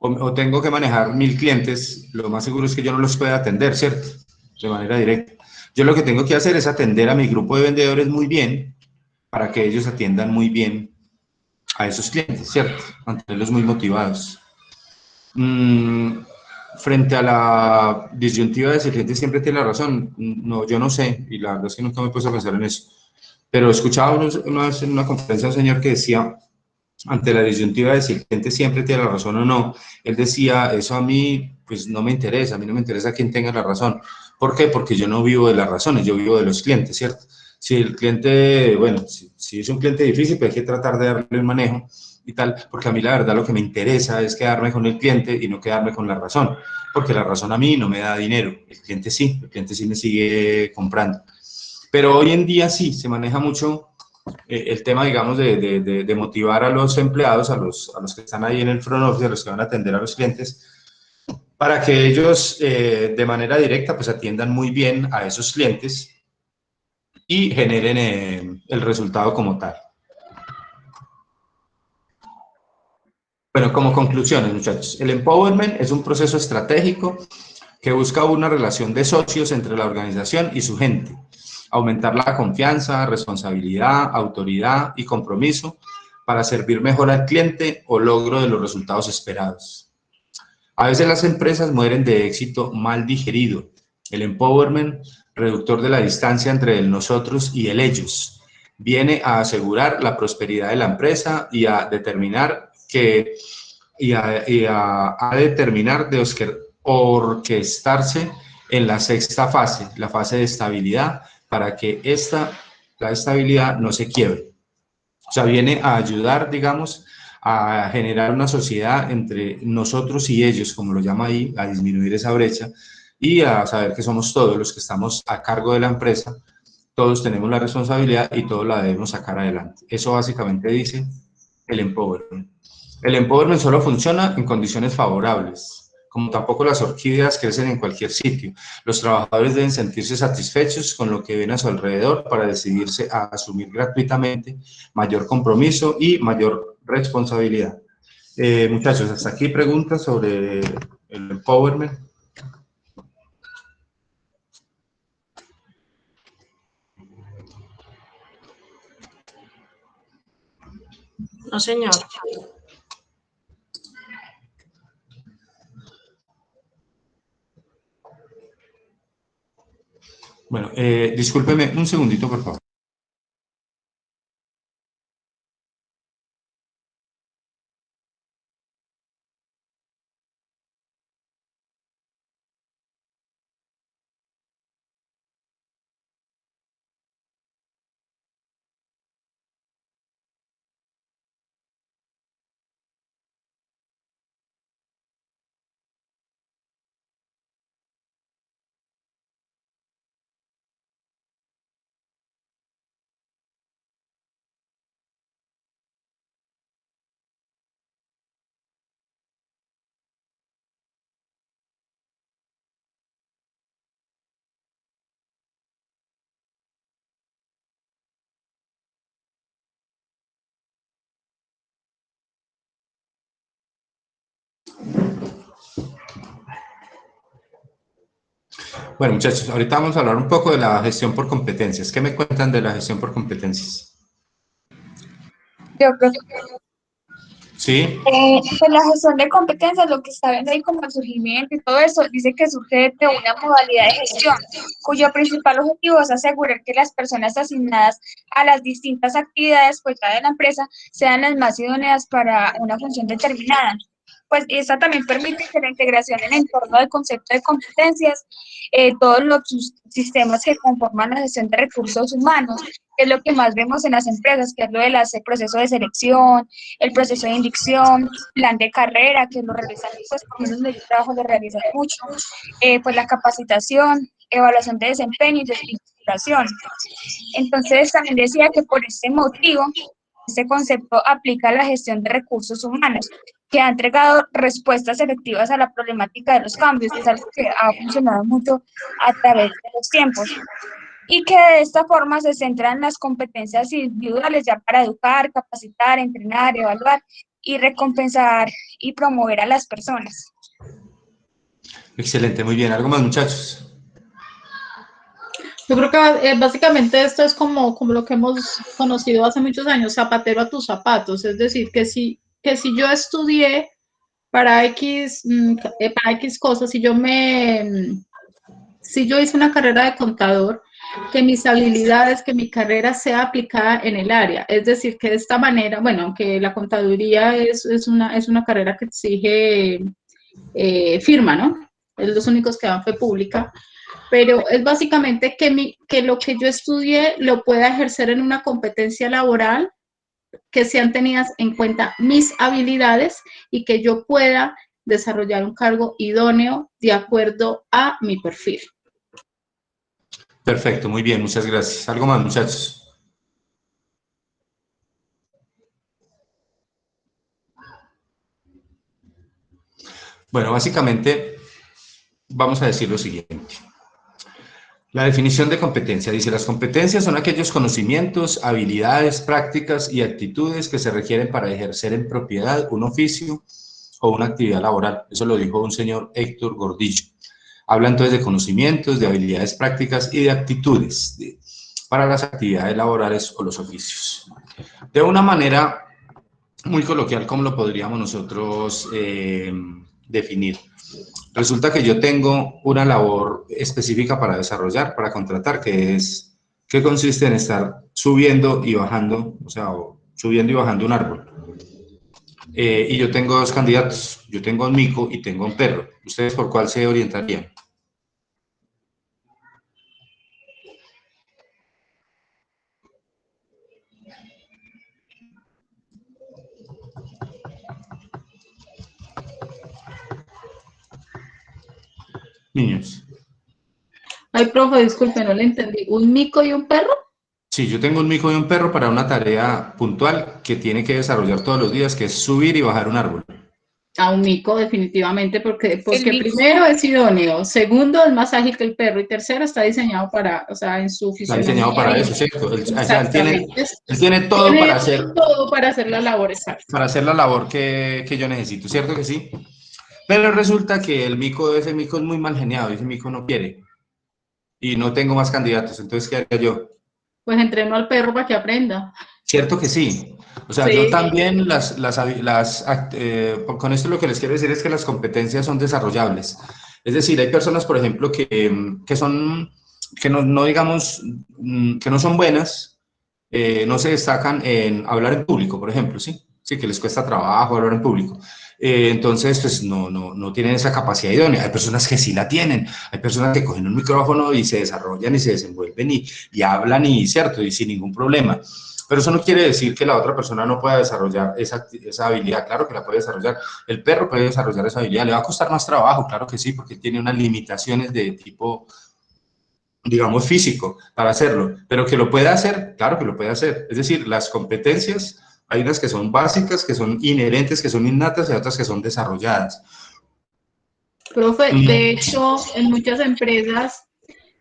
o tengo que manejar 1000 clientes, lo más seguro es que yo no los pueda atender, ¿cierto? De manera directa. Yo lo que tengo que hacer es atender a mi grupo de vendedores muy bien para que ellos atiendan muy bien a esos clientes, ¿cierto? Mantenerlos muy motivados. Frente a la disyuntiva de si el cliente siempre tiene la razón, no, yo no sé, y la verdad es que nunca me he puesto a pensar en eso. Pero escuchaba una vez en una conferencia un señor que decía, ante la disyuntiva de si el cliente siempre tiene la razón o no, él decía, eso a mí pues no me interesa, a mí no me interesa quién tenga la razón. ¿Por qué? Porque yo no vivo de las razones, yo vivo de los clientes, ¿cierto? Si el cliente, bueno, si es un cliente difícil, pues hay que tratar de darle el manejo y tal, porque a mí la verdad lo que me interesa es quedarme con el cliente y no quedarme con la razón, porque la razón a mí no me da dinero, el cliente sí me sigue comprando. Pero hoy en día sí, se maneja mucho el tema, digamos, de motivar a los empleados, a los que están ahí en el front office, a los que van a atender a los clientes, para que ellos de manera directa pues atiendan muy bien a esos clientes y generen el resultado como tal. Bueno, como conclusiones, muchachos, el empowerment es un proceso estratégico que busca una relación de socios entre la organización y su gente, aumentar la confianza, responsabilidad, autoridad y compromiso para servir mejor al cliente o logro de los resultados esperados. A veces las empresas mueren de éxito mal digerido. El empowerment, reductor de la distancia entre el nosotros y el ellos, viene a asegurar la prosperidad de la empresa y a determinar de orquestarse en la sexta fase, la fase de estabilidad, para que la estabilidad no se quiebre. O sea, viene a ayudar, digamos, a generar una sociedad entre nosotros y ellos, como lo llama ahí, a disminuir esa brecha y a saber que somos todos los que estamos a cargo de la empresa, todos tenemos la responsabilidad y todos la debemos sacar adelante. Eso básicamente dice el empowerment. El empowerment solo funciona en condiciones favorables, como tampoco las orquídeas crecen en cualquier sitio. Los trabajadores deben sentirse satisfechos con lo que ven a su alrededor para decidirse a asumir gratuitamente mayor compromiso y mayor responsabilidad. Muchachos, hasta aquí preguntas sobre el empowerment. No, señor. Bueno, discúlpeme un segundito, por favor. Bueno, muchachos, ahorita vamos a hablar un poco de la gestión por competencias. ¿Qué me cuentan de la gestión por competencias? Yo creo que Sí. pues la gestión de competencias, lo que está viendo ahí como el surgimiento y todo eso, dice que surge de una modalidad de gestión, cuyo principal objetivo es asegurar que las personas asignadas a las distintas actividades pues, de la empresa sean las más idóneas para una función determinada. Pues esta también permite que la integración en el entorno del concepto de competencias, todos los sistemas que conforman la gestión de recursos humanos, que es lo que más vemos en las empresas, que es lo del proceso de selección, el proceso de inducción, plan de carrera, que lo realizan, pues por lo menos donde yo trabajo lo realizan mucho, pues la capacitación, evaluación de desempeño y desvinculación. Entonces también decía que por este motivo, este concepto aplica a la gestión de recursos humanos, que ha entregado respuestas efectivas a la problemática de los cambios, es algo que ha funcionado mucho a través de los tiempos. Y que de esta forma se centran las competencias individuales ya para educar, capacitar, entrenar, evaluar y recompensar y promover a las personas. Excelente, muy bien. ¿Algo más, muchachos? Yo creo que básicamente esto es como lo que hemos conocido hace muchos años, zapatero a tus zapatos. Es decir, que si yo estudié para X cosas, si yo hice una carrera de contador, que mis habilidades, que mi carrera sea aplicada en el área. Es decir, que de esta manera, bueno, aunque la contaduría es una carrera que exige firma, ¿no? Es los únicos que dan fe pública, pero es básicamente que lo que yo estudié lo pueda ejercer en una competencia laboral, que sean tenidas en cuenta mis habilidades y que yo pueda desarrollar un cargo idóneo de acuerdo a mi perfil. Perfecto, muy bien, muchas gracias. ¿Algo más, muchachos? Bueno, básicamente vamos a decir lo siguiente. La definición de competencia dice: las competencias son aquellos conocimientos, habilidades, prácticas y actitudes que se requieren para ejercer en propiedad un oficio o una actividad laboral. Eso lo dijo un señor Héctor Gordillo. Habla entonces de conocimientos, de habilidades prácticas y de actitudes para las actividades laborales o los oficios. De una manera muy coloquial, ¿cómo lo podríamos nosotros definir? Resulta que yo tengo una labor específica para desarrollar, para contratar, que consiste en estar subiendo y bajando, subiendo y bajando un árbol. Y yo tengo dos candidatos, yo tengo un mico y tengo un perro. ¿Ustedes por cuál se orientarían? Niños. Ay, profe, disculpe, no le entendí. ¿Un mico y un perro? Sí, yo tengo un mico y un perro para una tarea puntual que tiene que desarrollar todos los días, que es subir y bajar un árbol. A un mico, definitivamente, porque mico. primero es idóneo, segundo es más ágil que el perro y tercero está diseñado para, o sea, en su Está fisionomía. diseñado para eso, ¿cierto? O sea, Exactamente. él tiene todo para hacer, todo para hacer la labor exacta. para hacer la labor que yo necesito, ¿cierto que sí? Pero resulta que ese mico es muy mal geniado, ese mico no quiere. Y no tengo más candidatos, entonces, ¿qué haría yo? Pues entreno al perro para que aprenda. Cierto que sí. O sea, Sí. yo también con esto lo que les quiero decir es que las competencias son desarrollables. Es decir, hay personas, por ejemplo, que no digamos, que no son buenas, no se destacan en hablar en público, por ejemplo, ¿sí? Sí, que les cuesta trabajo hablar en público. Entonces, pues no tienen esa capacidad idónea. Hay personas que sí la tienen. Hay personas que cogen un micrófono y se desarrollan y se desenvuelven y hablan y, ¿cierto? Y sin ningún problema. Pero eso no quiere decir que la otra persona no pueda desarrollar esa habilidad. Claro que la puede desarrollar. El perro puede desarrollar esa habilidad. Le va a costar más trabajo, claro que sí, porque tiene unas limitaciones de tipo, digamos, físico para hacerlo. Pero que lo puede hacer, claro que lo puede hacer. Es decir, las competencias, hay unas que son básicas, que son inherentes, que son innatas, y otras que son desarrolladas. Profe, de hecho, en muchas empresas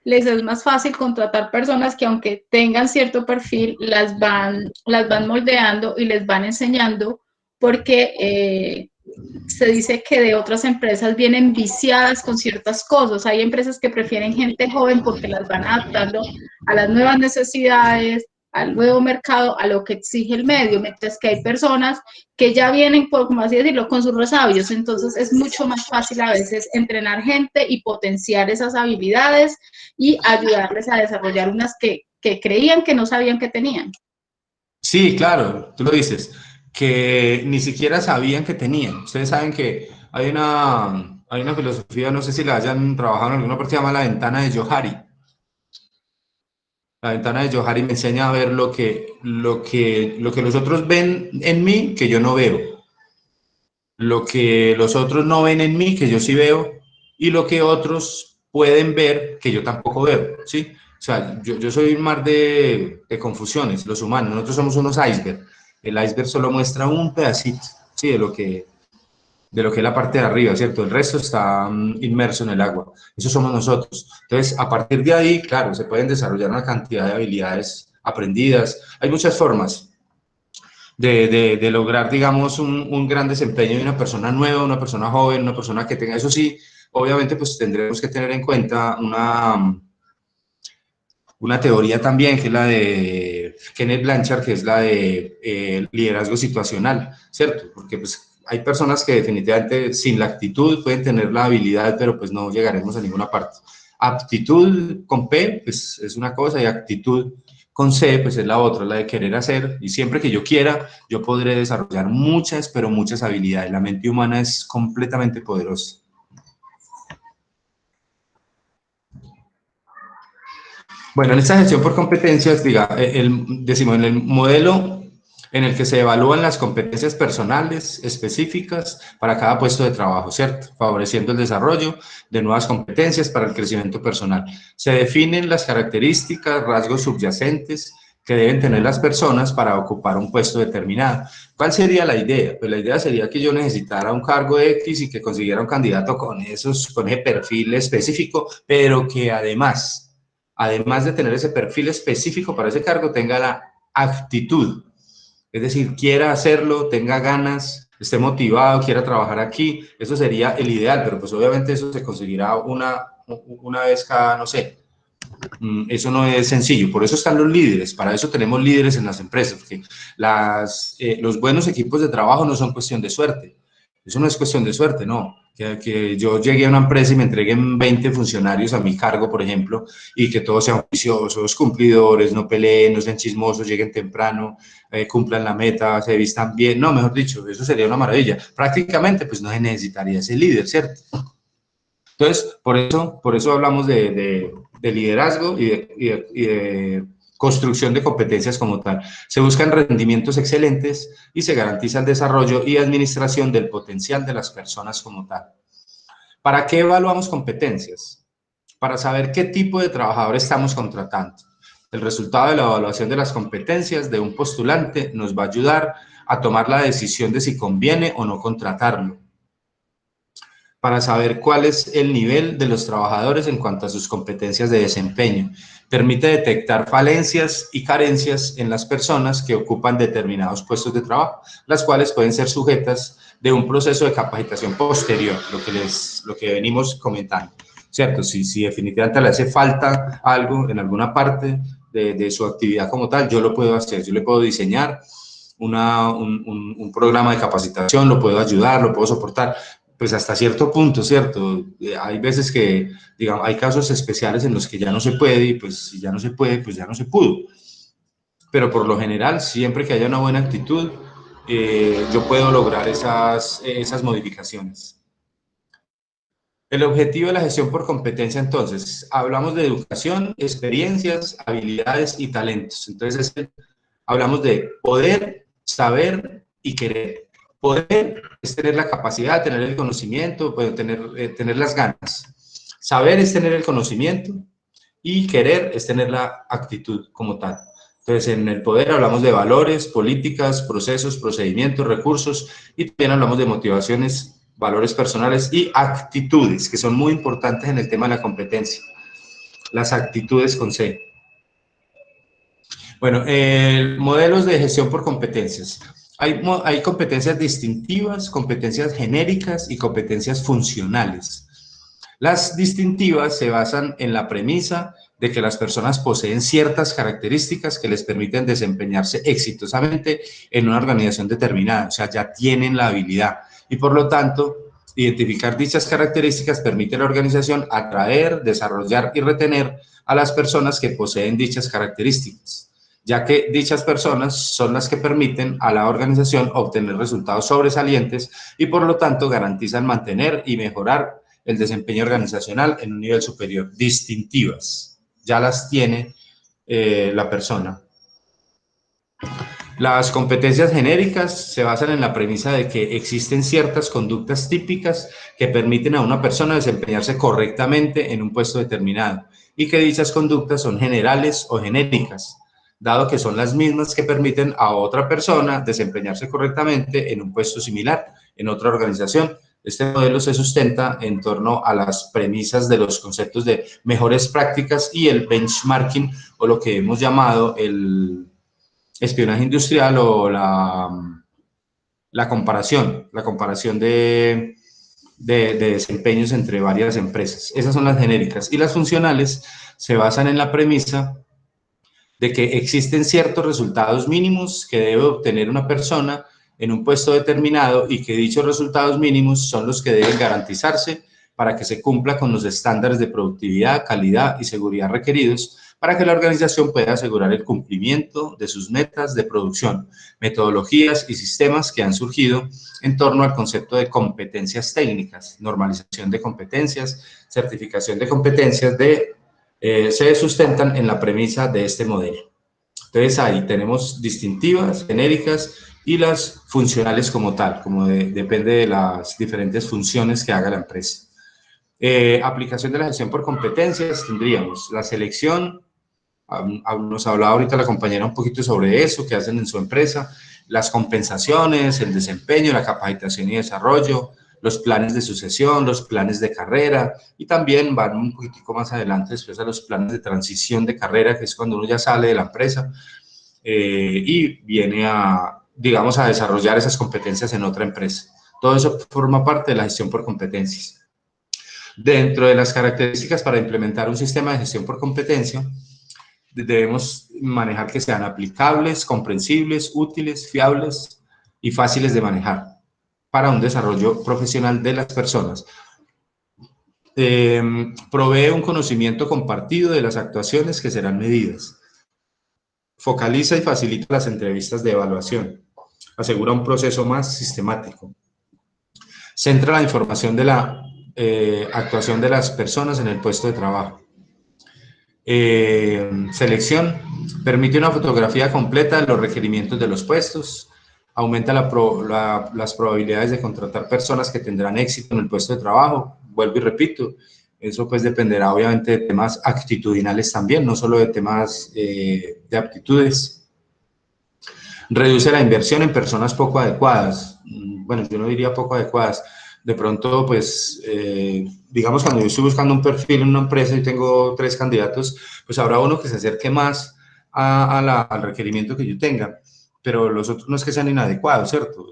les es más fácil contratar personas que aunque tengan cierto perfil, las van moldeando y les van enseñando, porque se dice que de otras empresas vienen viciadas con ciertas cosas. Hay empresas que prefieren gente joven porque las van adaptando a las nuevas necesidades, al nuevo mercado, a lo que exige el medio, mientras que hay personas que ya vienen, por como así decirlo, con sus resabios. Entonces es mucho más fácil a veces entrenar gente y potenciar esas habilidades y ayudarles a desarrollar unas que creían que no sabían que tenían. Sí, claro, tú lo dices, que ni siquiera sabían que tenían. Ustedes saben que hay una filosofía, no sé si la hayan trabajado en alguna parte, se llama la ventana de Johari. La ventana de Johari me enseña a ver lo que los otros ven en mí que yo no veo. Lo que los otros no ven en mí que yo sí veo. Y lo que otros pueden ver que yo tampoco veo, ¿sí? O sea, yo soy un mar de confusiones, los humanos. Nosotros somos unos iceberg. El iceberg solo muestra un pedacito, ¿sí? De lo que es la parte de arriba, ¿cierto? El resto está inmerso en el agua. Eso somos nosotros. Entonces, a partir de ahí, claro, se pueden desarrollar una cantidad de habilidades aprendidas. Hay muchas formas de lograr, digamos, un gran desempeño de una persona nueva, una persona joven, una persona que tenga, eso sí, obviamente, pues tendremos que tener en cuenta una teoría también, que es la de Kenneth Blanchard, que es la de liderazgo situacional, ¿cierto? Porque pues hay personas que definitivamente sin la actitud pueden tener la habilidad, pero pues no llegaremos a ninguna parte. Aptitud con P, pues es una cosa, y actitud con C, pues es la otra, la de querer hacer, y siempre que yo quiera, yo podré desarrollar muchas, pero muchas habilidades. La mente humana es completamente poderosa. Bueno, en esta gestión por competencias, decimos, en el modelo en el que se evalúan las competencias personales específicas para cada puesto de trabajo, ¿cierto? Favoreciendo el desarrollo de nuevas competencias para el crecimiento personal. Se definen las características, rasgos subyacentes que deben tener las personas para ocupar un puesto determinado. ¿Cuál sería la idea? Pues la idea sería que yo necesitara un cargo X y que consiguiera un candidato con ese perfil específico, pero que además de tener ese perfil específico para ese cargo, tenga la actitud. Es decir, quiera hacerlo, tenga ganas, esté motivado, quiera trabajar aquí. Eso sería el ideal, pero pues obviamente eso se conseguirá una vez cada, no sé. Eso no es sencillo, por eso están los líderes, para eso tenemos líderes en las empresas, porque los buenos equipos de trabajo no son cuestión de suerte. Eso no es cuestión de suerte, no. Que yo llegue a una empresa y me entreguen 20 funcionarios a mi cargo, por ejemplo, y que todos sean juiciosos, cumplidores, no peleen, no sean chismosos, lleguen temprano, cumplan la meta, se vistan bien. No, mejor dicho, eso sería una maravilla. Prácticamente, pues no se necesitaría ese líder, ¿cierto? Entonces, por eso hablamos de liderazgo y de construcción de competencias como tal. Se buscan rendimientos excelentes y se garantiza el desarrollo y administración del potencial de las personas como tal. ¿Para qué evaluamos competencias? Para saber qué tipo de trabajador estamos contratando. El resultado de la evaluación de las competencias de un postulante nos va a ayudar a tomar la decisión de si conviene o no contratarlo. para saber cuál es el nivel de los trabajadores en cuanto a sus competencias de desempeño. Permite detectar falencias y carencias en las personas que ocupan determinados puestos de trabajo, las cuales pueden ser sujetas de un proceso de capacitación posterior, lo que venimos comentando, ¿cierto? Si definitivamente le hace falta algo en alguna parte de su actividad como tal, yo lo puedo hacer, yo le puedo diseñar un programa de capacitación, lo puedo ayudar, lo puedo soportar, pues hasta cierto punto, ¿cierto? Hay veces que, digamos, hay casos especiales en los que ya no se puede y pues si ya no se puede, pues ya no se pudo. Pero por lo general, siempre que haya una buena actitud, yo puedo lograr esas modificaciones. El objetivo de la gestión por competencia, entonces, hablamos de educación, experiencias, habilidades y talentos. Entonces, hablamos de poder, saber y querer. Poder es tener la capacidad, tener el conocimiento, tener las ganas. Saber es tener el conocimiento y querer es tener la actitud como tal. Entonces, en el poder hablamos de valores, políticas, procesos, procedimientos, recursos y también hablamos de motivaciones, valores personales y actitudes, que son muy importantes en el tema de la competencia. Las actitudes con C. Bueno, modelos de gestión por competencias. Hay competencias distintivas, competencias genéricas y competencias funcionales. Las distintivas se basan en la premisa de que las personas poseen ciertas características que les permiten desempeñarse exitosamente en una organización determinada, o sea, ya tienen la habilidad y por lo tanto, identificar dichas características permite a la organización atraer, desarrollar y retener a las personas que poseen dichas características, ya que dichas personas son las que permiten a la organización obtener resultados sobresalientes y por lo tanto garantizan mantener y mejorar el desempeño organizacional en un nivel superior. Distintivas, ya las tiene la persona. Las competencias genéricas se basan en la premisa de que existen ciertas conductas típicas que permiten a una persona desempeñarse correctamente en un puesto determinado y que dichas conductas son generales o genéricas, dado que son las mismas que permiten a otra persona desempeñarse correctamente en un puesto similar en otra organización. Este modelo se sustenta en torno a las premisas de los conceptos de mejores prácticas y el benchmarking, o lo que hemos llamado el espionaje industrial o la comparación de desempeños entre varias empresas. Esas son las genéricas. Y las funcionales se basan en la premisa de que existen ciertos resultados mínimos que debe obtener una persona en un puesto determinado y que dichos resultados mínimos son los que deben garantizarse para que se cumpla con los estándares de productividad, calidad y seguridad requeridos para que la organización pueda asegurar el cumplimiento de sus metas de producción, metodologías y sistemas que han surgido en torno al concepto de competencias técnicas, normalización de competencias, certificación de competencias, se sustentan en la premisa de este modelo. Entonces ahí tenemos distintivas, genéricas y las funcionales como tal, depende de las diferentes funciones que haga la empresa. Aplicación de la gestión por competencias, tendríamos la selección, nos hablaba ahorita la compañera un poquito sobre eso, que hacen en su empresa, las compensaciones, el desempeño, la capacitación y desarrollo, los planes de sucesión, los planes de carrera, y también van un poquitico más adelante después a los planes de transición de carrera, que es cuando uno ya sale de la empresa y viene digamos, a desarrollar esas competencias en otra empresa. Todo eso forma parte de la gestión por competencias. Dentro de las características para implementar un sistema de gestión por competencia, debemos manejar que sean aplicables, comprensibles, útiles, fiables y fáciles de manejar para un desarrollo profesional de las personas. Provee un conocimiento compartido de las actuaciones que serán medidas. Focaliza y facilita las entrevistas de evaluación. Asegura un proceso más sistemático. Centra la información de la actuación de las personas en el puesto de trabajo. Selección. Permite una fotografía completa de los requerimientos de los puestos. Aumenta las probabilidades de contratar personas que tendrán éxito en el puesto de trabajo. Vuelvo y repito, eso pues dependerá obviamente de temas actitudinales también, no solo de temas de aptitudes. Reduce la inversión en personas poco adecuadas. Bueno, yo no diría poco adecuadas, De pronto, pues, digamos, cuando yo estoy buscando un perfil en una empresa y tengo 3 candidatos, pues habrá uno que se acerque más al requerimiento que yo tenga, pero los otros no es que sean inadecuados, ¿cierto?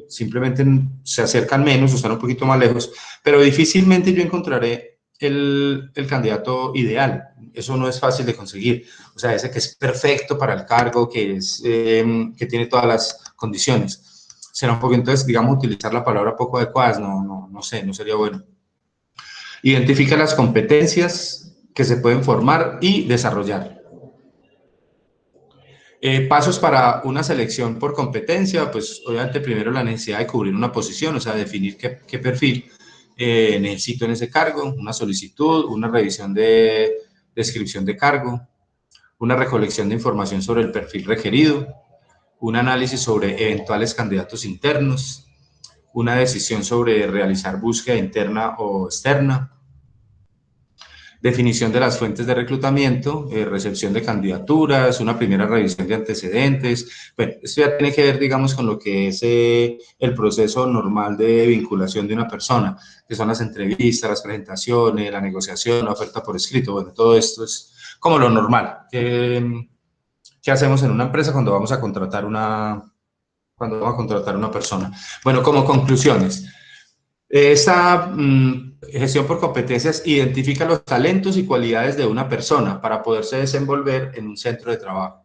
Simplemente se acercan menos o están un poquito más lejos, pero difícilmente yo encontraré el candidato ideal. Eso no es fácil de conseguir. O sea, ese que es perfecto para el cargo, que tiene todas las condiciones. Será un poco, entonces, digamos, utilizar la palabra poco adecuadas, no sé, no sería bueno. Identifica las competencias que se pueden formar y desarrollar. Pasos para una selección por competencia, pues obviamente primero la necesidad de cubrir una posición, o sea, definir qué perfil necesito en ese cargo, una solicitud, una revisión de descripción de cargo, una recolección de información sobre el perfil requerido, un análisis sobre eventuales candidatos internos, una decisión sobre realizar búsqueda interna o externa, definición de las fuentes de reclutamiento, recepción de candidaturas, una primera revisión de antecedentes. Bueno, esto ya tiene que ver, digamos, con lo que es el proceso normal de vinculación de una persona, que son las entrevistas, las presentaciones, la negociación, la oferta por escrito. Bueno, todo esto es como lo normal. ¿Qué hacemos en una empresa cuando vamos a contratar una persona? Bueno, como conclusiones. Esta gestión por competencias identifica los talentos y cualidades de una persona para poderse desenvolver en un centro de trabajo.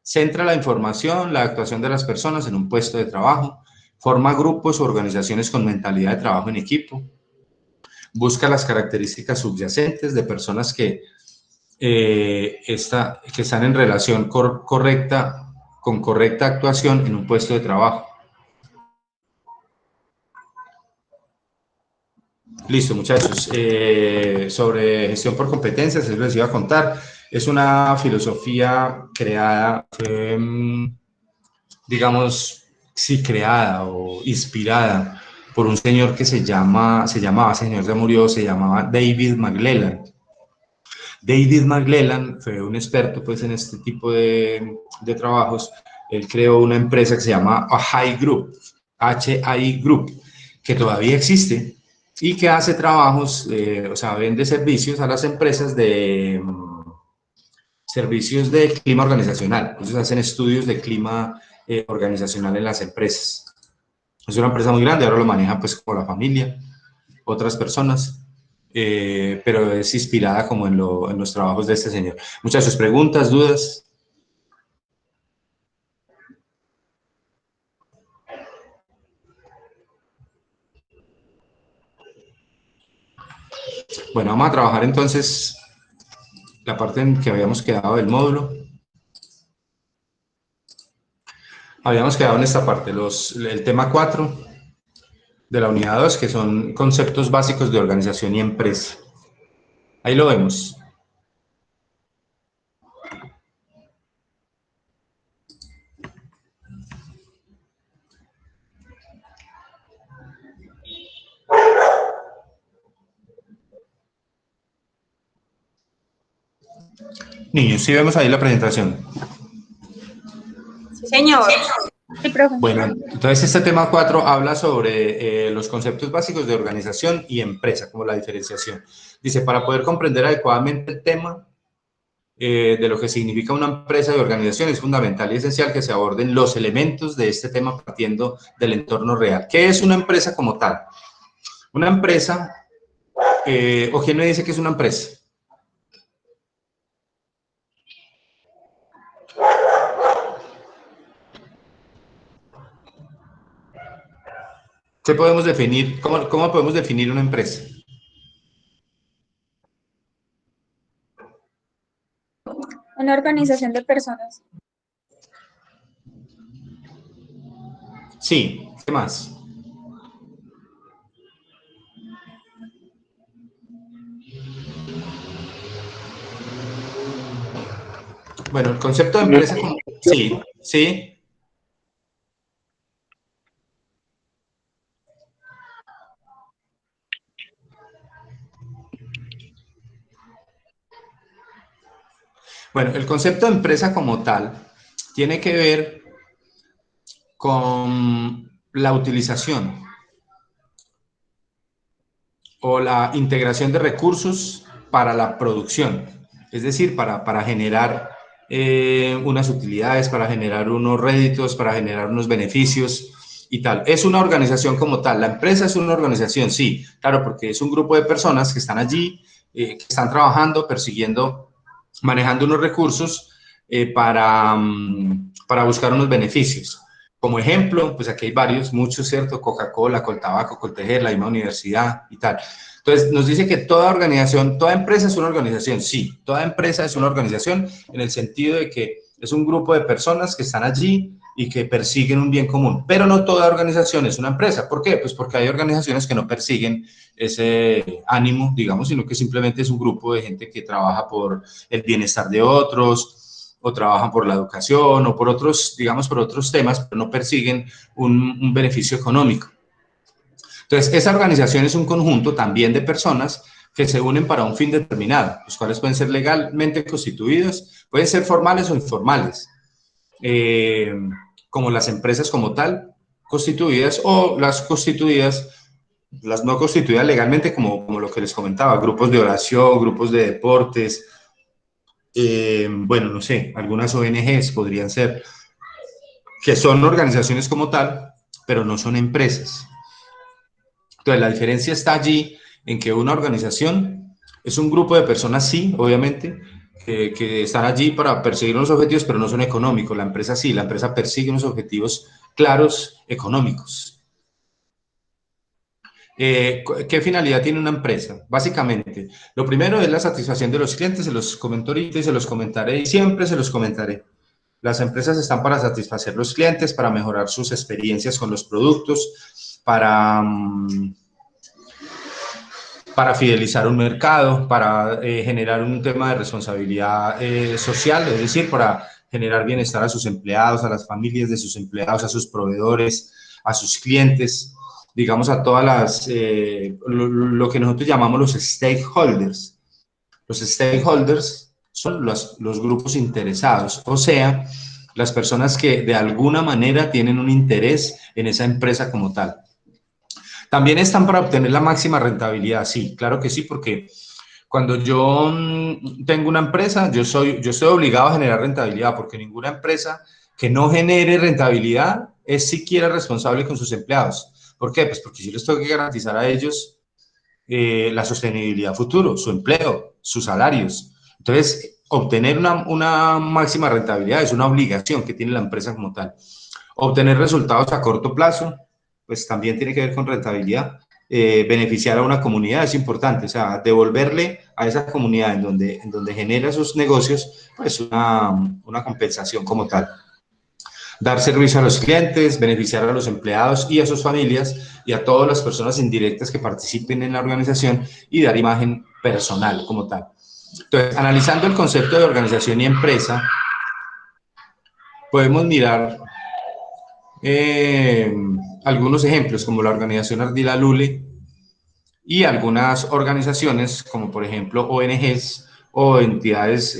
Centra la información, la actuación de las personas en un puesto de trabajo, forma grupos o organizaciones con mentalidad de trabajo en equipo, busca las características subyacentes de personas que están en relación con correcta actuación en un puesto de trabajo. Listo, muchachos. Sobre gestión por competencias, eso les iba a contar. Es una filosofía creada, digamos, sí, creada o inspirada por un señor que se llamaba, señor ya murió, se llamaba David McClelland. David McClelland fue un experto, pues, en este tipo de trabajos. Él creó una empresa que se llama HI Group, HI Group, que todavía existe, y que hace trabajos, o sea, vende servicios a las empresas servicios de clima organizacional. Entonces hacen estudios de clima organizacional en las empresas. Es una empresa muy grande, ahora lo maneja pues como la familia, otras personas, pero es inspirada como en los trabajos de este señor. Muchas preguntas, dudas. Bueno, vamos a trabajar entonces la parte en que habíamos quedado del módulo. Habíamos quedado en esta parte, el tema 4 de la unidad 2, que son conceptos básicos de organización y empresa. Ahí lo vemos. Niños, ¿sí vemos ahí la presentación? Sí, señor. Sí, profe. Bueno, entonces este tema 4 habla sobre los conceptos básicos de organización y empresa, como la diferenciación. Dice, para poder comprender adecuadamente el tema de lo que significa una empresa y organización, es fundamental y esencial que se aborden los elementos de este tema partiendo del entorno real. ¿Qué es una empresa como tal? Una empresa, ¿o quién me dice que es una empresa? ¿Qué podemos definir? ¿Cómo podemos definir una empresa? Una organización de personas. Sí, ¿qué más? Bueno, el concepto de empresa como... Sí, sí. Bueno, el concepto de empresa como tal tiene que ver con la utilización o la integración de recursos para la producción, es decir, para generar unas utilidades, para generar unos réditos, para generar unos beneficios y tal. Es una organización como tal. La empresa es una organización, sí, claro, porque es un grupo de personas que están allí, que están trabajando, persiguiendo, manejando unos recursos para buscar unos beneficios. Como ejemplo, pues aquí hay varios, muchos, ¿cierto? Coca-Cola, Coltabaco, Coltejer, la misma universidad y tal. Entonces, nos dice que toda organización, toda empresa es una organización. Sí, toda empresa es una organización en el sentido de que es un grupo de personas que están allí y que persiguen un bien común. Pero no toda organización es una empresa. ¿Por qué? Pues porque hay organizaciones que no persiguen ese ánimo, digamos, sino que simplemente es un grupo de gente que trabaja por el bienestar de otros, o trabajan por la educación, o por otros, digamos, por otros temas, pero no persiguen un beneficio económico. Entonces, esa organización es un conjunto también de personas que se unen para un fin determinado, los cuales pueden ser legalmente constituidos, pueden ser formales o informales, como las empresas como tal, constituidas, o las constituidas, las no constituidas legalmente, como lo que les comentaba, grupos de oración, grupos de deportes, bueno, no sé, algunas ONGs podrían ser, que son organizaciones como tal, pero no son empresas. Entonces, la diferencia está allí en que una organización es un grupo de personas, sí, obviamente, que están allí para perseguir unos objetivos, pero no son económicos. La empresa sí, la empresa persigue unos objetivos claros económicos. ¿Qué finalidad tiene una empresa? Básicamente, lo primero es la satisfacción de los clientes, se los comento ahorita y se los comentaré y siempre se los comentaré. Las empresas están para satisfacer los clientes, para mejorar sus experiencias con los productos, para fidelizar un mercado, para generar un tema de responsabilidad social, es decir, para generar bienestar a sus empleados, a las familias de sus empleados, a sus proveedores, a sus clientes, digamos a todas las, lo que nosotros llamamos los stakeholders. Los stakeholders son los grupos interesados, o sea, las personas que de alguna manera tienen un interés en esa empresa como tal. También están para obtener la máxima rentabilidad, sí, claro que sí, porque cuando yo tengo una empresa, yo estoy obligado a generar rentabilidad, porque ninguna empresa que no genere rentabilidad es siquiera responsable con sus empleados. ¿Por qué? Pues porque yo les tengo que garantizar a ellos la sostenibilidad futuro, su empleo, sus salarios. Entonces, obtener una máxima rentabilidad es una obligación que tiene la empresa como tal. Obtener resultados a corto plazo, pues también tiene que ver con rentabilidad. Beneficiar a una comunidad es importante, o sea, devolverle a esa comunidad en donde genera sus negocios, pues una compensación como tal. Dar servicio a los clientes, beneficiar a los empleados y a sus familias y a todas las personas indirectas que participen en la organización y dar imagen personal como tal. Entonces, analizando el concepto de organización y empresa, podemos mirar algunos ejemplos como la organización Ardila Lule y algunas organizaciones como por ejemplo ONGs o entidades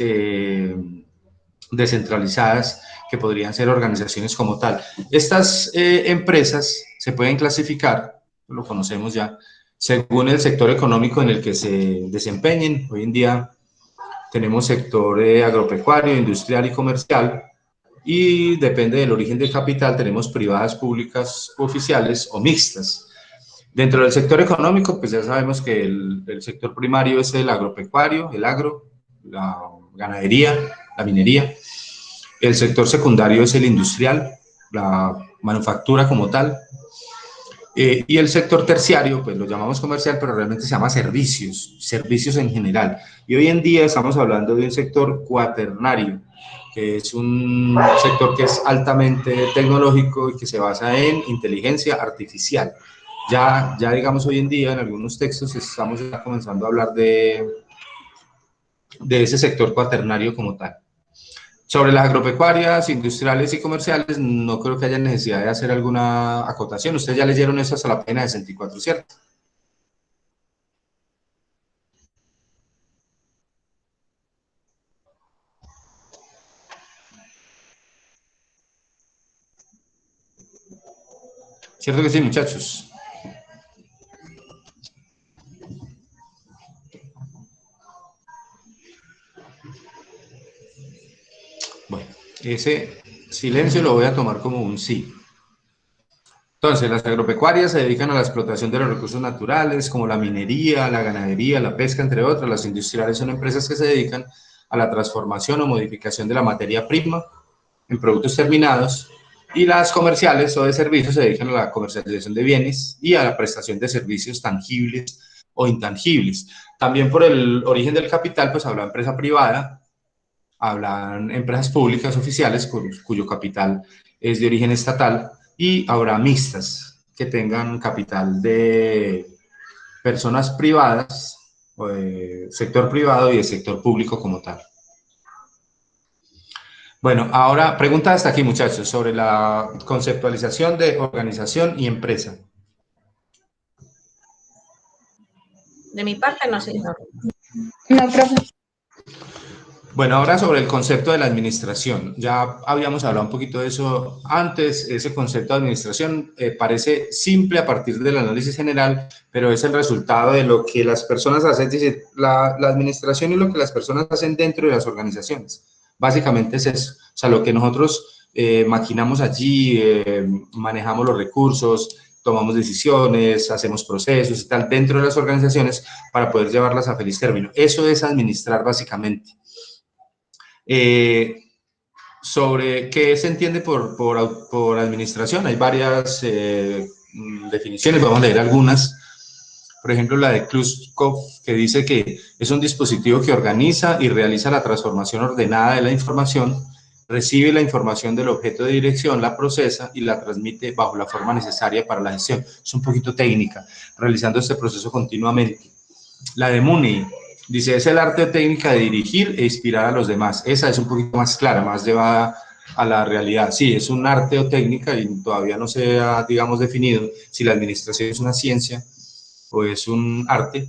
descentralizadas que podrían ser organizaciones como tal. Estas empresas se pueden clasificar, lo conocemos ya, según el sector económico en el que se desempeñen. Hoy en día tenemos sector agropecuario, industrial y comercial, y depende del origen del capital, tenemos privadas, públicas, oficiales o mixtas. Dentro del sector económico, pues ya sabemos que el sector primario es el agropecuario, el agro, la ganadería, la minería. El sector secundario es el industrial, la manufactura como tal. Y el sector terciario, pues lo llamamos comercial, pero realmente se llama servicios, servicios en general. Y hoy en día estamos hablando de un sector cuaternario, que es un sector que es altamente tecnológico y que se basa en inteligencia artificial. Ya digamos hoy en día en algunos textos estamos ya comenzando a hablar de ese sector cuaternario como tal. Sobre las agropecuarias, industriales y comerciales, no creo que haya necesidad de hacer alguna acotación. Ustedes ya leyeron eso hasta la página 64, ¿cierto? ¿Cierto que sí, muchachos? Ese silencio lo voy a tomar como un sí. Entonces, las agropecuarias se dedican a la explotación de los recursos naturales, como la minería, la ganadería, la pesca, entre otras. Las industriales son empresas que se dedican a la transformación o modificación de la materia prima en productos terminados, y las comerciales o de servicios se dedican a la comercialización de bienes y a la prestación de servicios tangibles o intangibles. También por el origen del capital, pues habla empresa privada, hablan empresas públicas oficiales cuyo capital es de origen estatal, y habrá mixtas que tengan capital de personas privadas, o de sector privado y de sector público como tal. Bueno, ahora pregunta hasta aquí, muchachos, sobre la conceptualización de organización y empresa. De mi parte, no, señor. No, profe. Bueno, ahora sobre el concepto de la administración. Ya habíamos hablado un poquito de eso antes. Ese concepto de administración parece simple a partir del análisis general, pero es el resultado de lo que las personas hacen, es decir, la administración y lo que las personas hacen dentro de las organizaciones. Básicamente es eso. O sea, lo que nosotros maquinamos allí, manejamos los recursos, tomamos decisiones, hacemos procesos y tal dentro de las organizaciones para poder llevarlas a feliz término. Eso es administrar básicamente. Sobre qué se entiende por administración, hay varias definiciones, vamos a leer algunas. Por ejemplo, la de Kluskov, que dice que es un dispositivo que organiza y realiza la transformación ordenada de la información, recibe la información del objeto de dirección, la procesa y la transmite bajo la forma necesaria para la gestión. Es un poquito técnica, realizando este proceso continuamente. La de Mooney dice, es el arte o técnica de dirigir e inspirar a los demás. Esa es un poquito más clara, más llevada a la realidad. Sí, es un arte o técnica y todavía no se ha, digamos, definido si la administración es una ciencia o es un arte,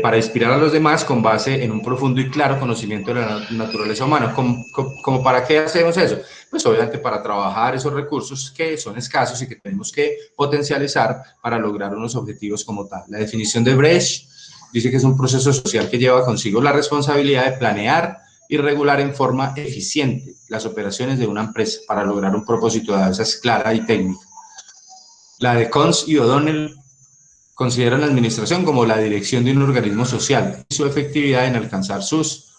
para inspirar a los demás con base en un profundo y claro conocimiento de la naturaleza humana. ¿Como para qué hacemos eso? Pues obviamente para trabajar esos recursos que son escasos y que tenemos que potencializar para lograr unos objetivos como tal. La definición de Brecht dice que es un proceso social que lleva consigo la responsabilidad de planear y regular en forma eficiente las operaciones de una empresa para lograr un propósito de esas clara y técnica. La de Cons y O'Donnell consideran la administración como la dirección de un organismo social y su efectividad en alcanzar sus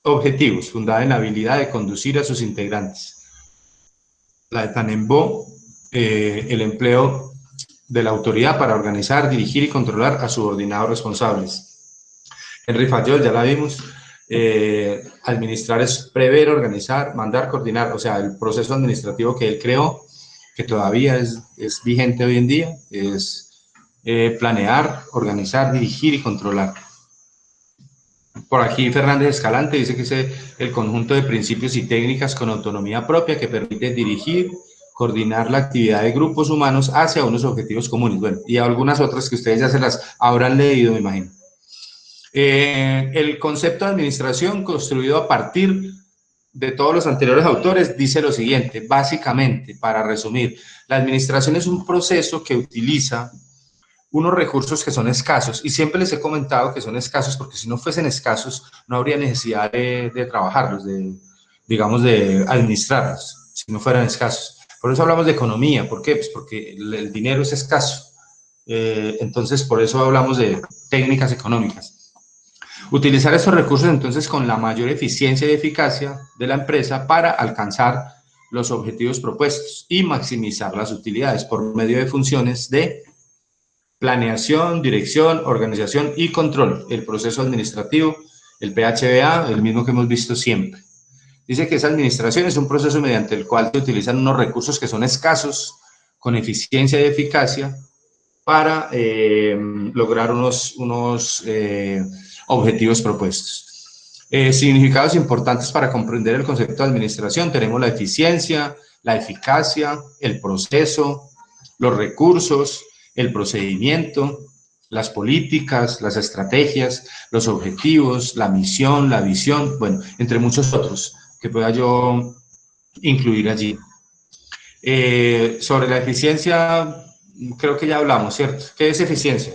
objetivos, fundada en la habilidad de conducir a sus integrantes. La de Tannenbaum, el empleo de la autoridad para organizar, dirigir y controlar a subordinados responsables. Henry Fayol, ya la vimos. Administrar es prever, organizar, mandar, coordinar, o sea, el proceso administrativo que él creó, que todavía es vigente hoy en día, es planear, organizar, dirigir y controlar. Por aquí Fernández Escalante dice que es el conjunto de principios y técnicas con autonomía propia que permite dirigir, coordinar la actividad de grupos humanos hacia unos objetivos comunes. Bueno, y algunas otras que ustedes ya se las habrán leído, me imagino. El concepto de administración, construido a partir de todos los anteriores autores, dice lo siguiente, básicamente, para resumir, la administración es un proceso que utiliza unos recursos que son escasos, y siempre les he comentado que son escasos porque si no fuesen escasos no habría necesidad de trabajarlos, digamos, de administrarlos, si no fueran escasos. Por eso hablamos de economía. ¿Por qué? Pues porque el dinero es escaso. Entonces, por eso hablamos de técnicas económicas. Utilizar esos recursos, entonces, con la mayor eficiencia y eficacia de la empresa para alcanzar los objetivos propuestos y maximizar las utilidades por medio de funciones de planeación, dirección, organización y control. El proceso administrativo, el PHBA, el mismo que hemos visto siempre. Dice que esa administración es un proceso mediante el cual se utilizan unos recursos que son escasos, con eficiencia y eficacia, para lograr unos objetivos propuestos. Significados importantes para comprender el concepto de administración. Tenemos la eficiencia, la eficacia, el proceso, los recursos, el procedimiento, las políticas, las estrategias, los objetivos, la misión, la visión, bueno, entre muchos otros que pueda yo incluir allí. Sobre la eficiencia, creo que ya hablamos, ¿cierto? ¿Qué es eficiencia?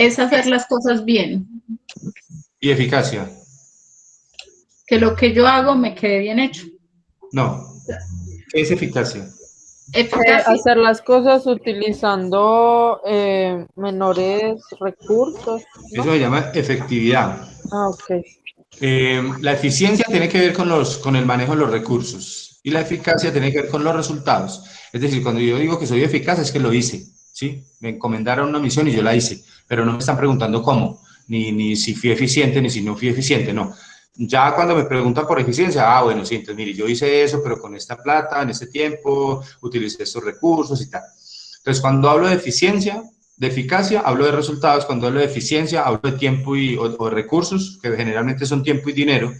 es hacer las cosas bien, ¿Y eficacia? que lo que yo hago me quede bien hecho. No. ¿Qué es eficacia? Eficacia, Hacer las cosas utilizando menores recursos, ¿no? Eso se llama efectividad. Ah, ok. La eficiencia tiene que ver con el manejo de los recursos y la eficacia tiene que ver con los resultados. Es decir, cuando yo digo que soy eficaz es que lo hice, ¿sí? Me encomendaron una misión y yo la hice, pero no me están preguntando cómo, ni si fui eficiente, ni si no fui eficiente, no. Ya cuando me preguntan por eficiencia, bueno, sí, entonces mire, yo hice eso, pero con esta plata, en este tiempo, utilicé estos recursos y tal. Entonces, cuando hablo de eficiencia, de eficacia, hablo de resultados. Cuando hablo de eficiencia, hablo de tiempo o de recursos, que generalmente son tiempo y dinero.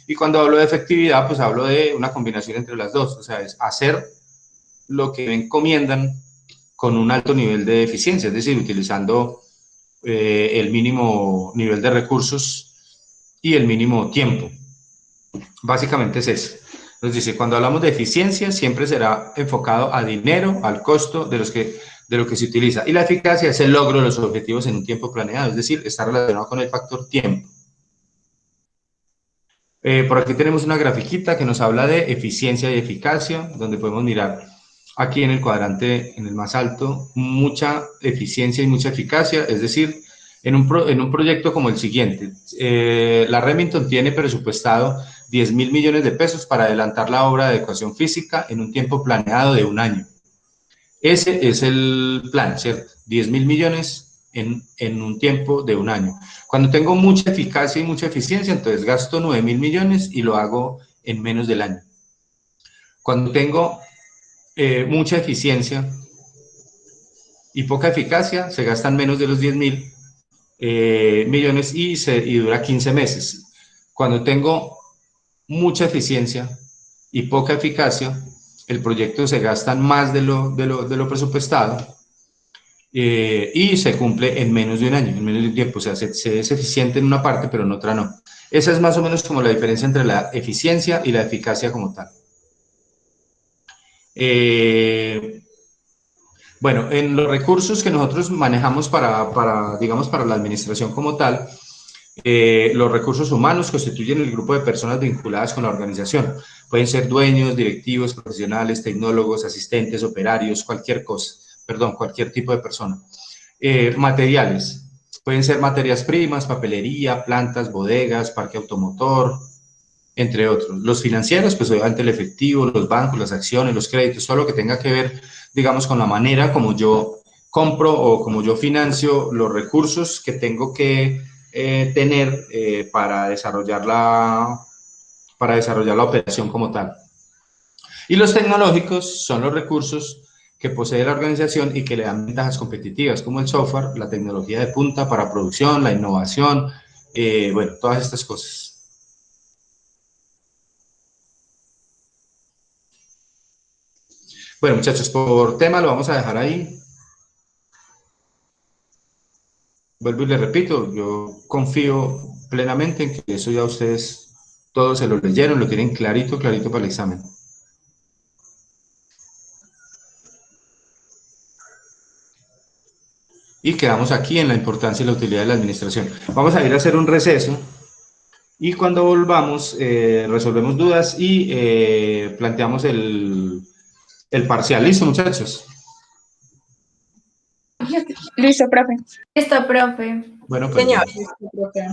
Y cuando hablo de efectividad, pues hablo de una combinación entre las dos. O sea, es hacer lo que me encomiendan con un alto nivel de eficiencia, es decir, utilizando el mínimo nivel de recursos y el mínimo tiempo. Básicamente es eso. Nos dice, cuando hablamos de eficiencia, siempre será enfocado a dinero, al costo de lo que se utiliza. Y la eficacia es el logro de los objetivos en un tiempo planeado, es decir, está relacionado con el factor tiempo. Por aquí tenemos una grafiquita que nos habla de eficiencia y eficacia, donde podemos mirar aquí en el cuadrante, en el más alto, mucha eficiencia y mucha eficacia, es decir, en un proyecto como el siguiente. La Remington tiene presupuestado 10.000 millones de pesos para adelantar la obra de adecuación física en un tiempo planeado de un año. Ese es el plan, ¿cierto? 10.000 millones en un tiempo de un año. Cuando tengo mucha eficacia y mucha eficiencia, entonces gasto 9.000 millones y lo hago en menos del año. Cuando tengo mucha eficiencia y poca eficacia, se gastan menos de los 10.000 millones y dura 15 meses. Cuando tengo mucha eficiencia y poca eficacia, el proyecto se gasta más de lo presupuestado y se cumple en menos de un año, en menos de un tiempo. O sea, se es eficiente en una parte, pero en otra no. Esa es más o menos como la diferencia entre la eficiencia y la eficacia como tal. Bueno, en los recursos que nosotros manejamos digamos, para la administración como tal, los recursos humanos constituyen el grupo de personas vinculadas con la organización. Pueden ser dueños, directivos, profesionales, tecnólogos, asistentes, operarios, cualquier cosa, perdón, cualquier tipo de persona. Materiales. Pueden ser materias primas, papelería, plantas, bodegas, parque automotor, entre otros. Los financieros, pues obviamente el efectivo, los bancos, las acciones, los créditos, todo lo que tenga que ver, digamos, con la manera como yo compro o como yo financio los recursos que tengo que tener para desarrollar la operación como tal. Y los tecnológicos son los recursos que posee la organización y que le dan ventajas competitivas, como el software, la tecnología de punta para producción, la innovación, bueno, todas estas cosas. Bueno, muchachos, por tema lo vamos a dejar ahí. Vuelvo y les repito, yo confío plenamente en que eso ya ustedes todos se lo leyeron, lo tienen clarito, clarito para el examen. Y quedamos aquí en la importancia y la utilidad de la administración. Vamos a ir a hacer un receso y cuando volvamos resolvemos dudas y planteamos el parcial. ¿Listo, muchachos? Listo, profe. Listo, profe. Bueno, pues Señor. bien.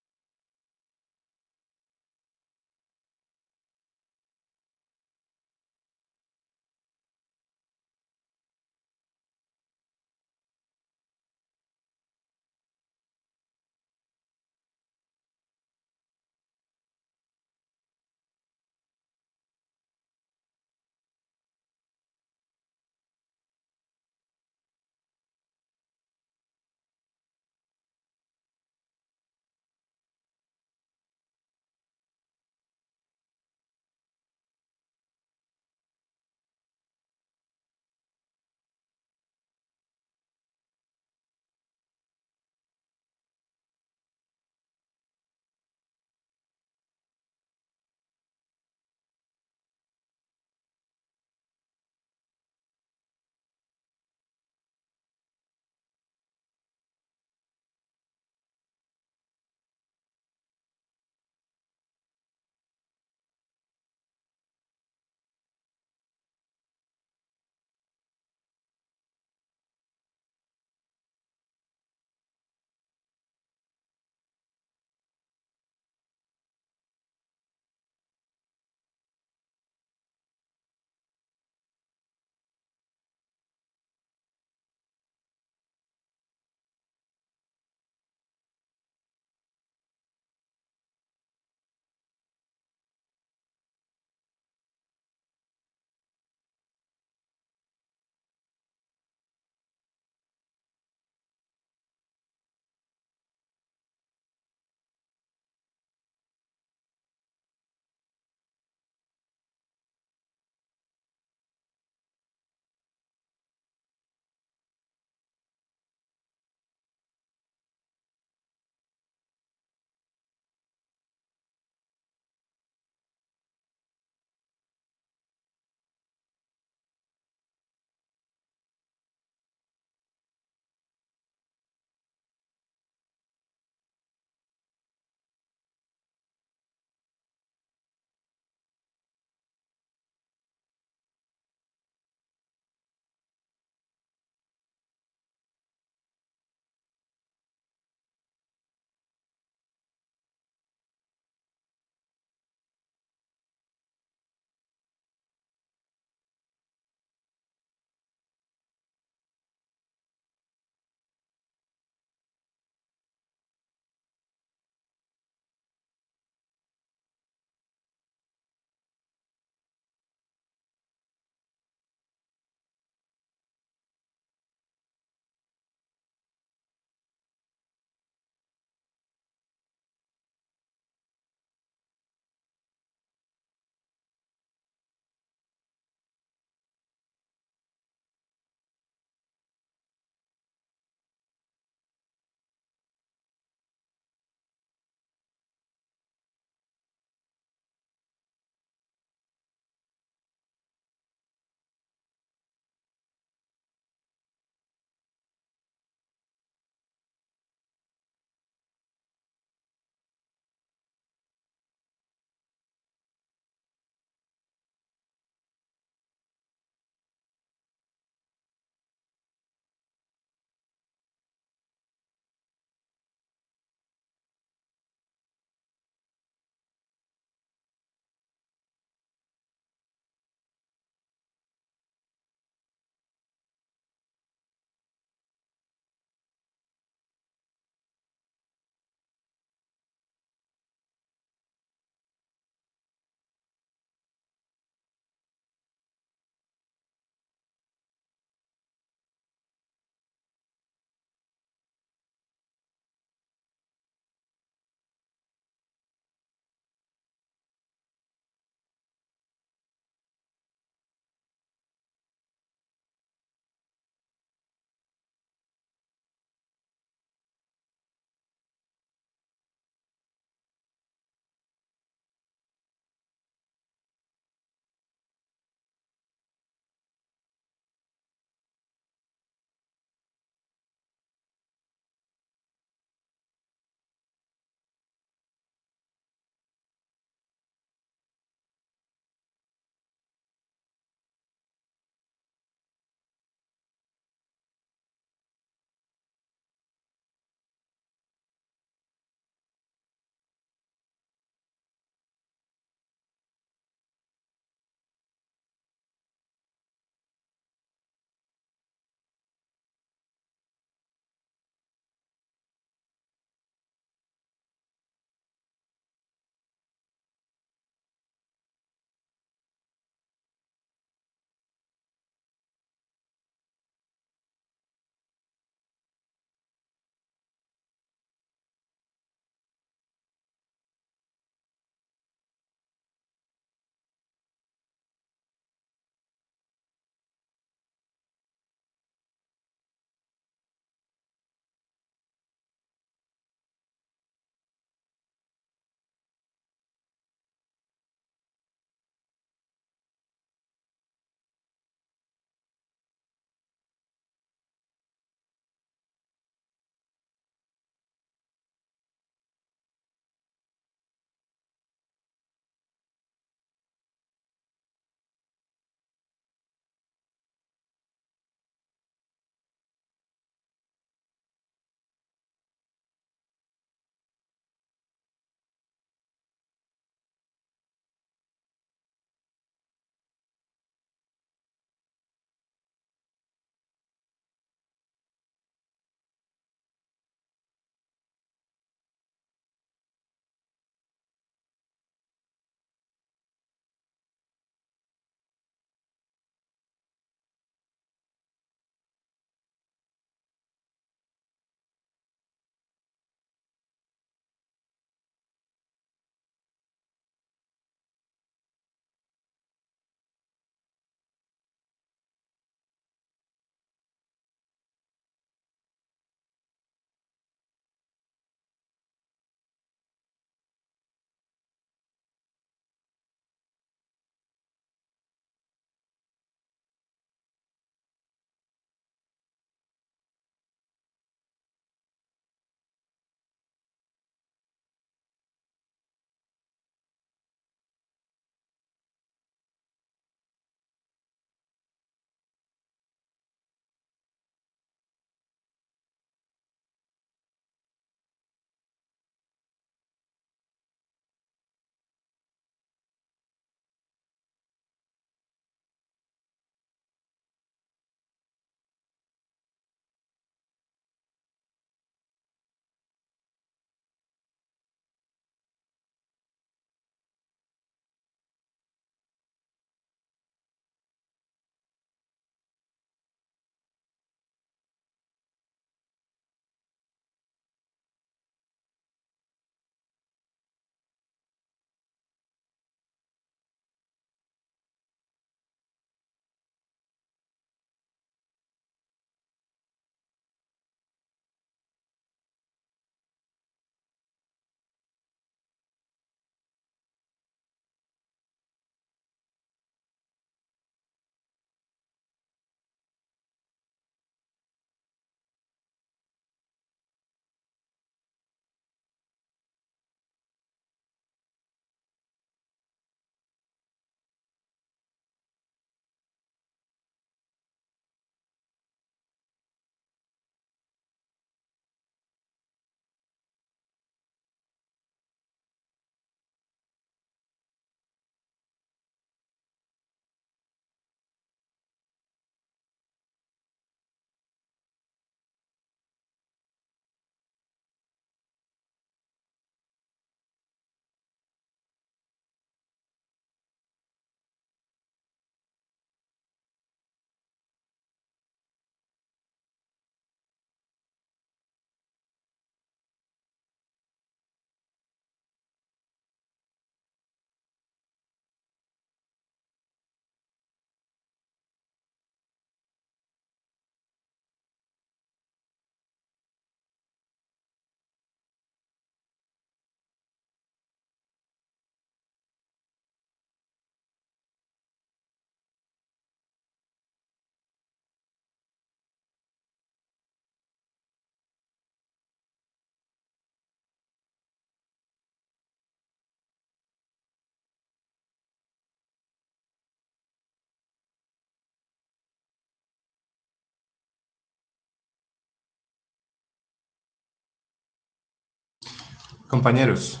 Compañeros.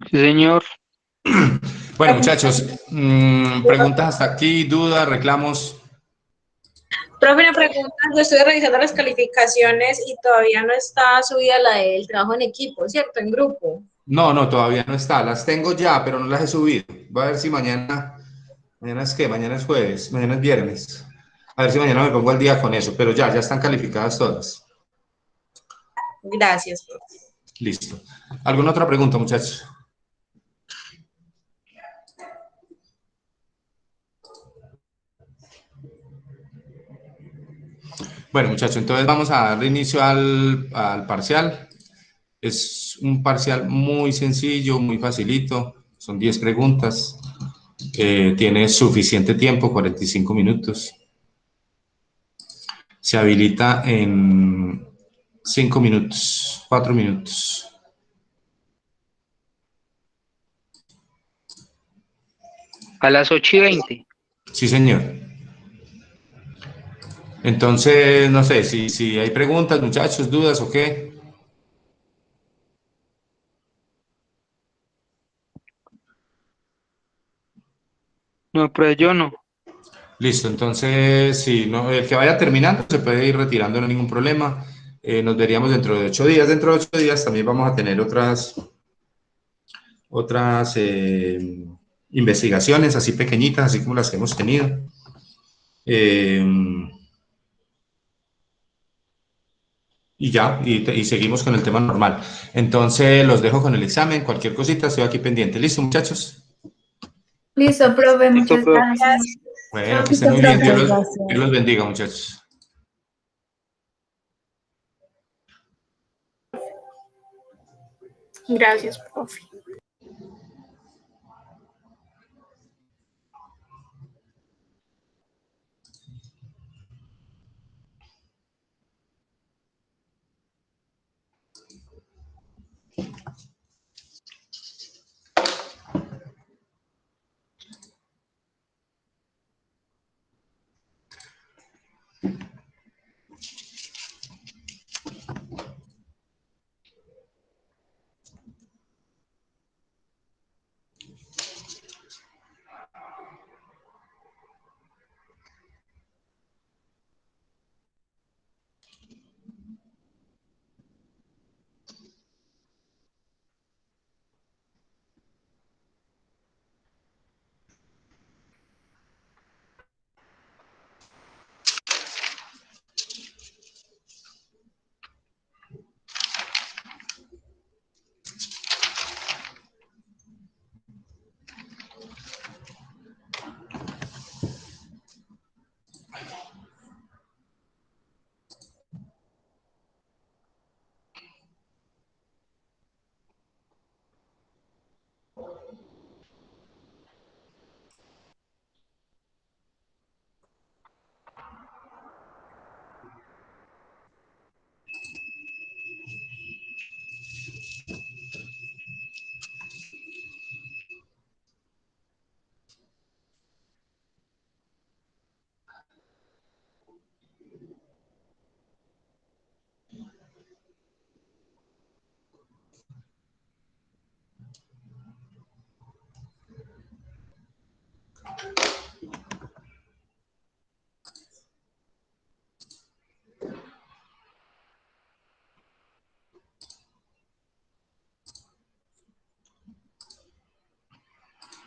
Sí, señor. Bueno, muchachos, preguntas hasta aquí, dudas, reclamos. Profe, una pregunta, yo estoy revisando las calificaciones y todavía no está subida la del trabajo en equipo, ¿cierto? En grupo. No, no, todavía no está. Las tengo ya, pero no las he subido. Voy a ver si mañana, mañana es qué, mañana es jueves, mañana es viernes. A ver si mañana me pongo al día con eso, pero ya están calificadas todas. Gracias, profe. Listo. ¿Alguna otra pregunta, muchachos? Bueno, muchachos, entonces vamos a dar inicio al parcial. Es un parcial muy sencillo, muy facilito. Son 10 preguntas. Tiene suficiente tiempo, 45 minutos. Se habilita en 5 minutos, 4 minutos. A las 8:20. Sí, señor. Entonces, no sé, si hay preguntas, muchachos, dudas o qué. No, pero yo no. Listo, entonces, si no, el que vaya terminando se puede ir retirando, no hay ningún problema. Nos veríamos dentro de 8 días. Dentro de 8 días también vamos a tener otras investigaciones así pequeñitas, así como las que hemos tenido. Y ya, y seguimos con el tema normal. Entonces, los dejo con el examen. Cualquier cosita, estoy aquí pendiente. ¿Listo, muchachos? Listo, profe, Listo, muchas profe. gracias. Bueno, que estén Listo, muy bien. profe. Dios los bendiga, muchachos. Gracias, profe.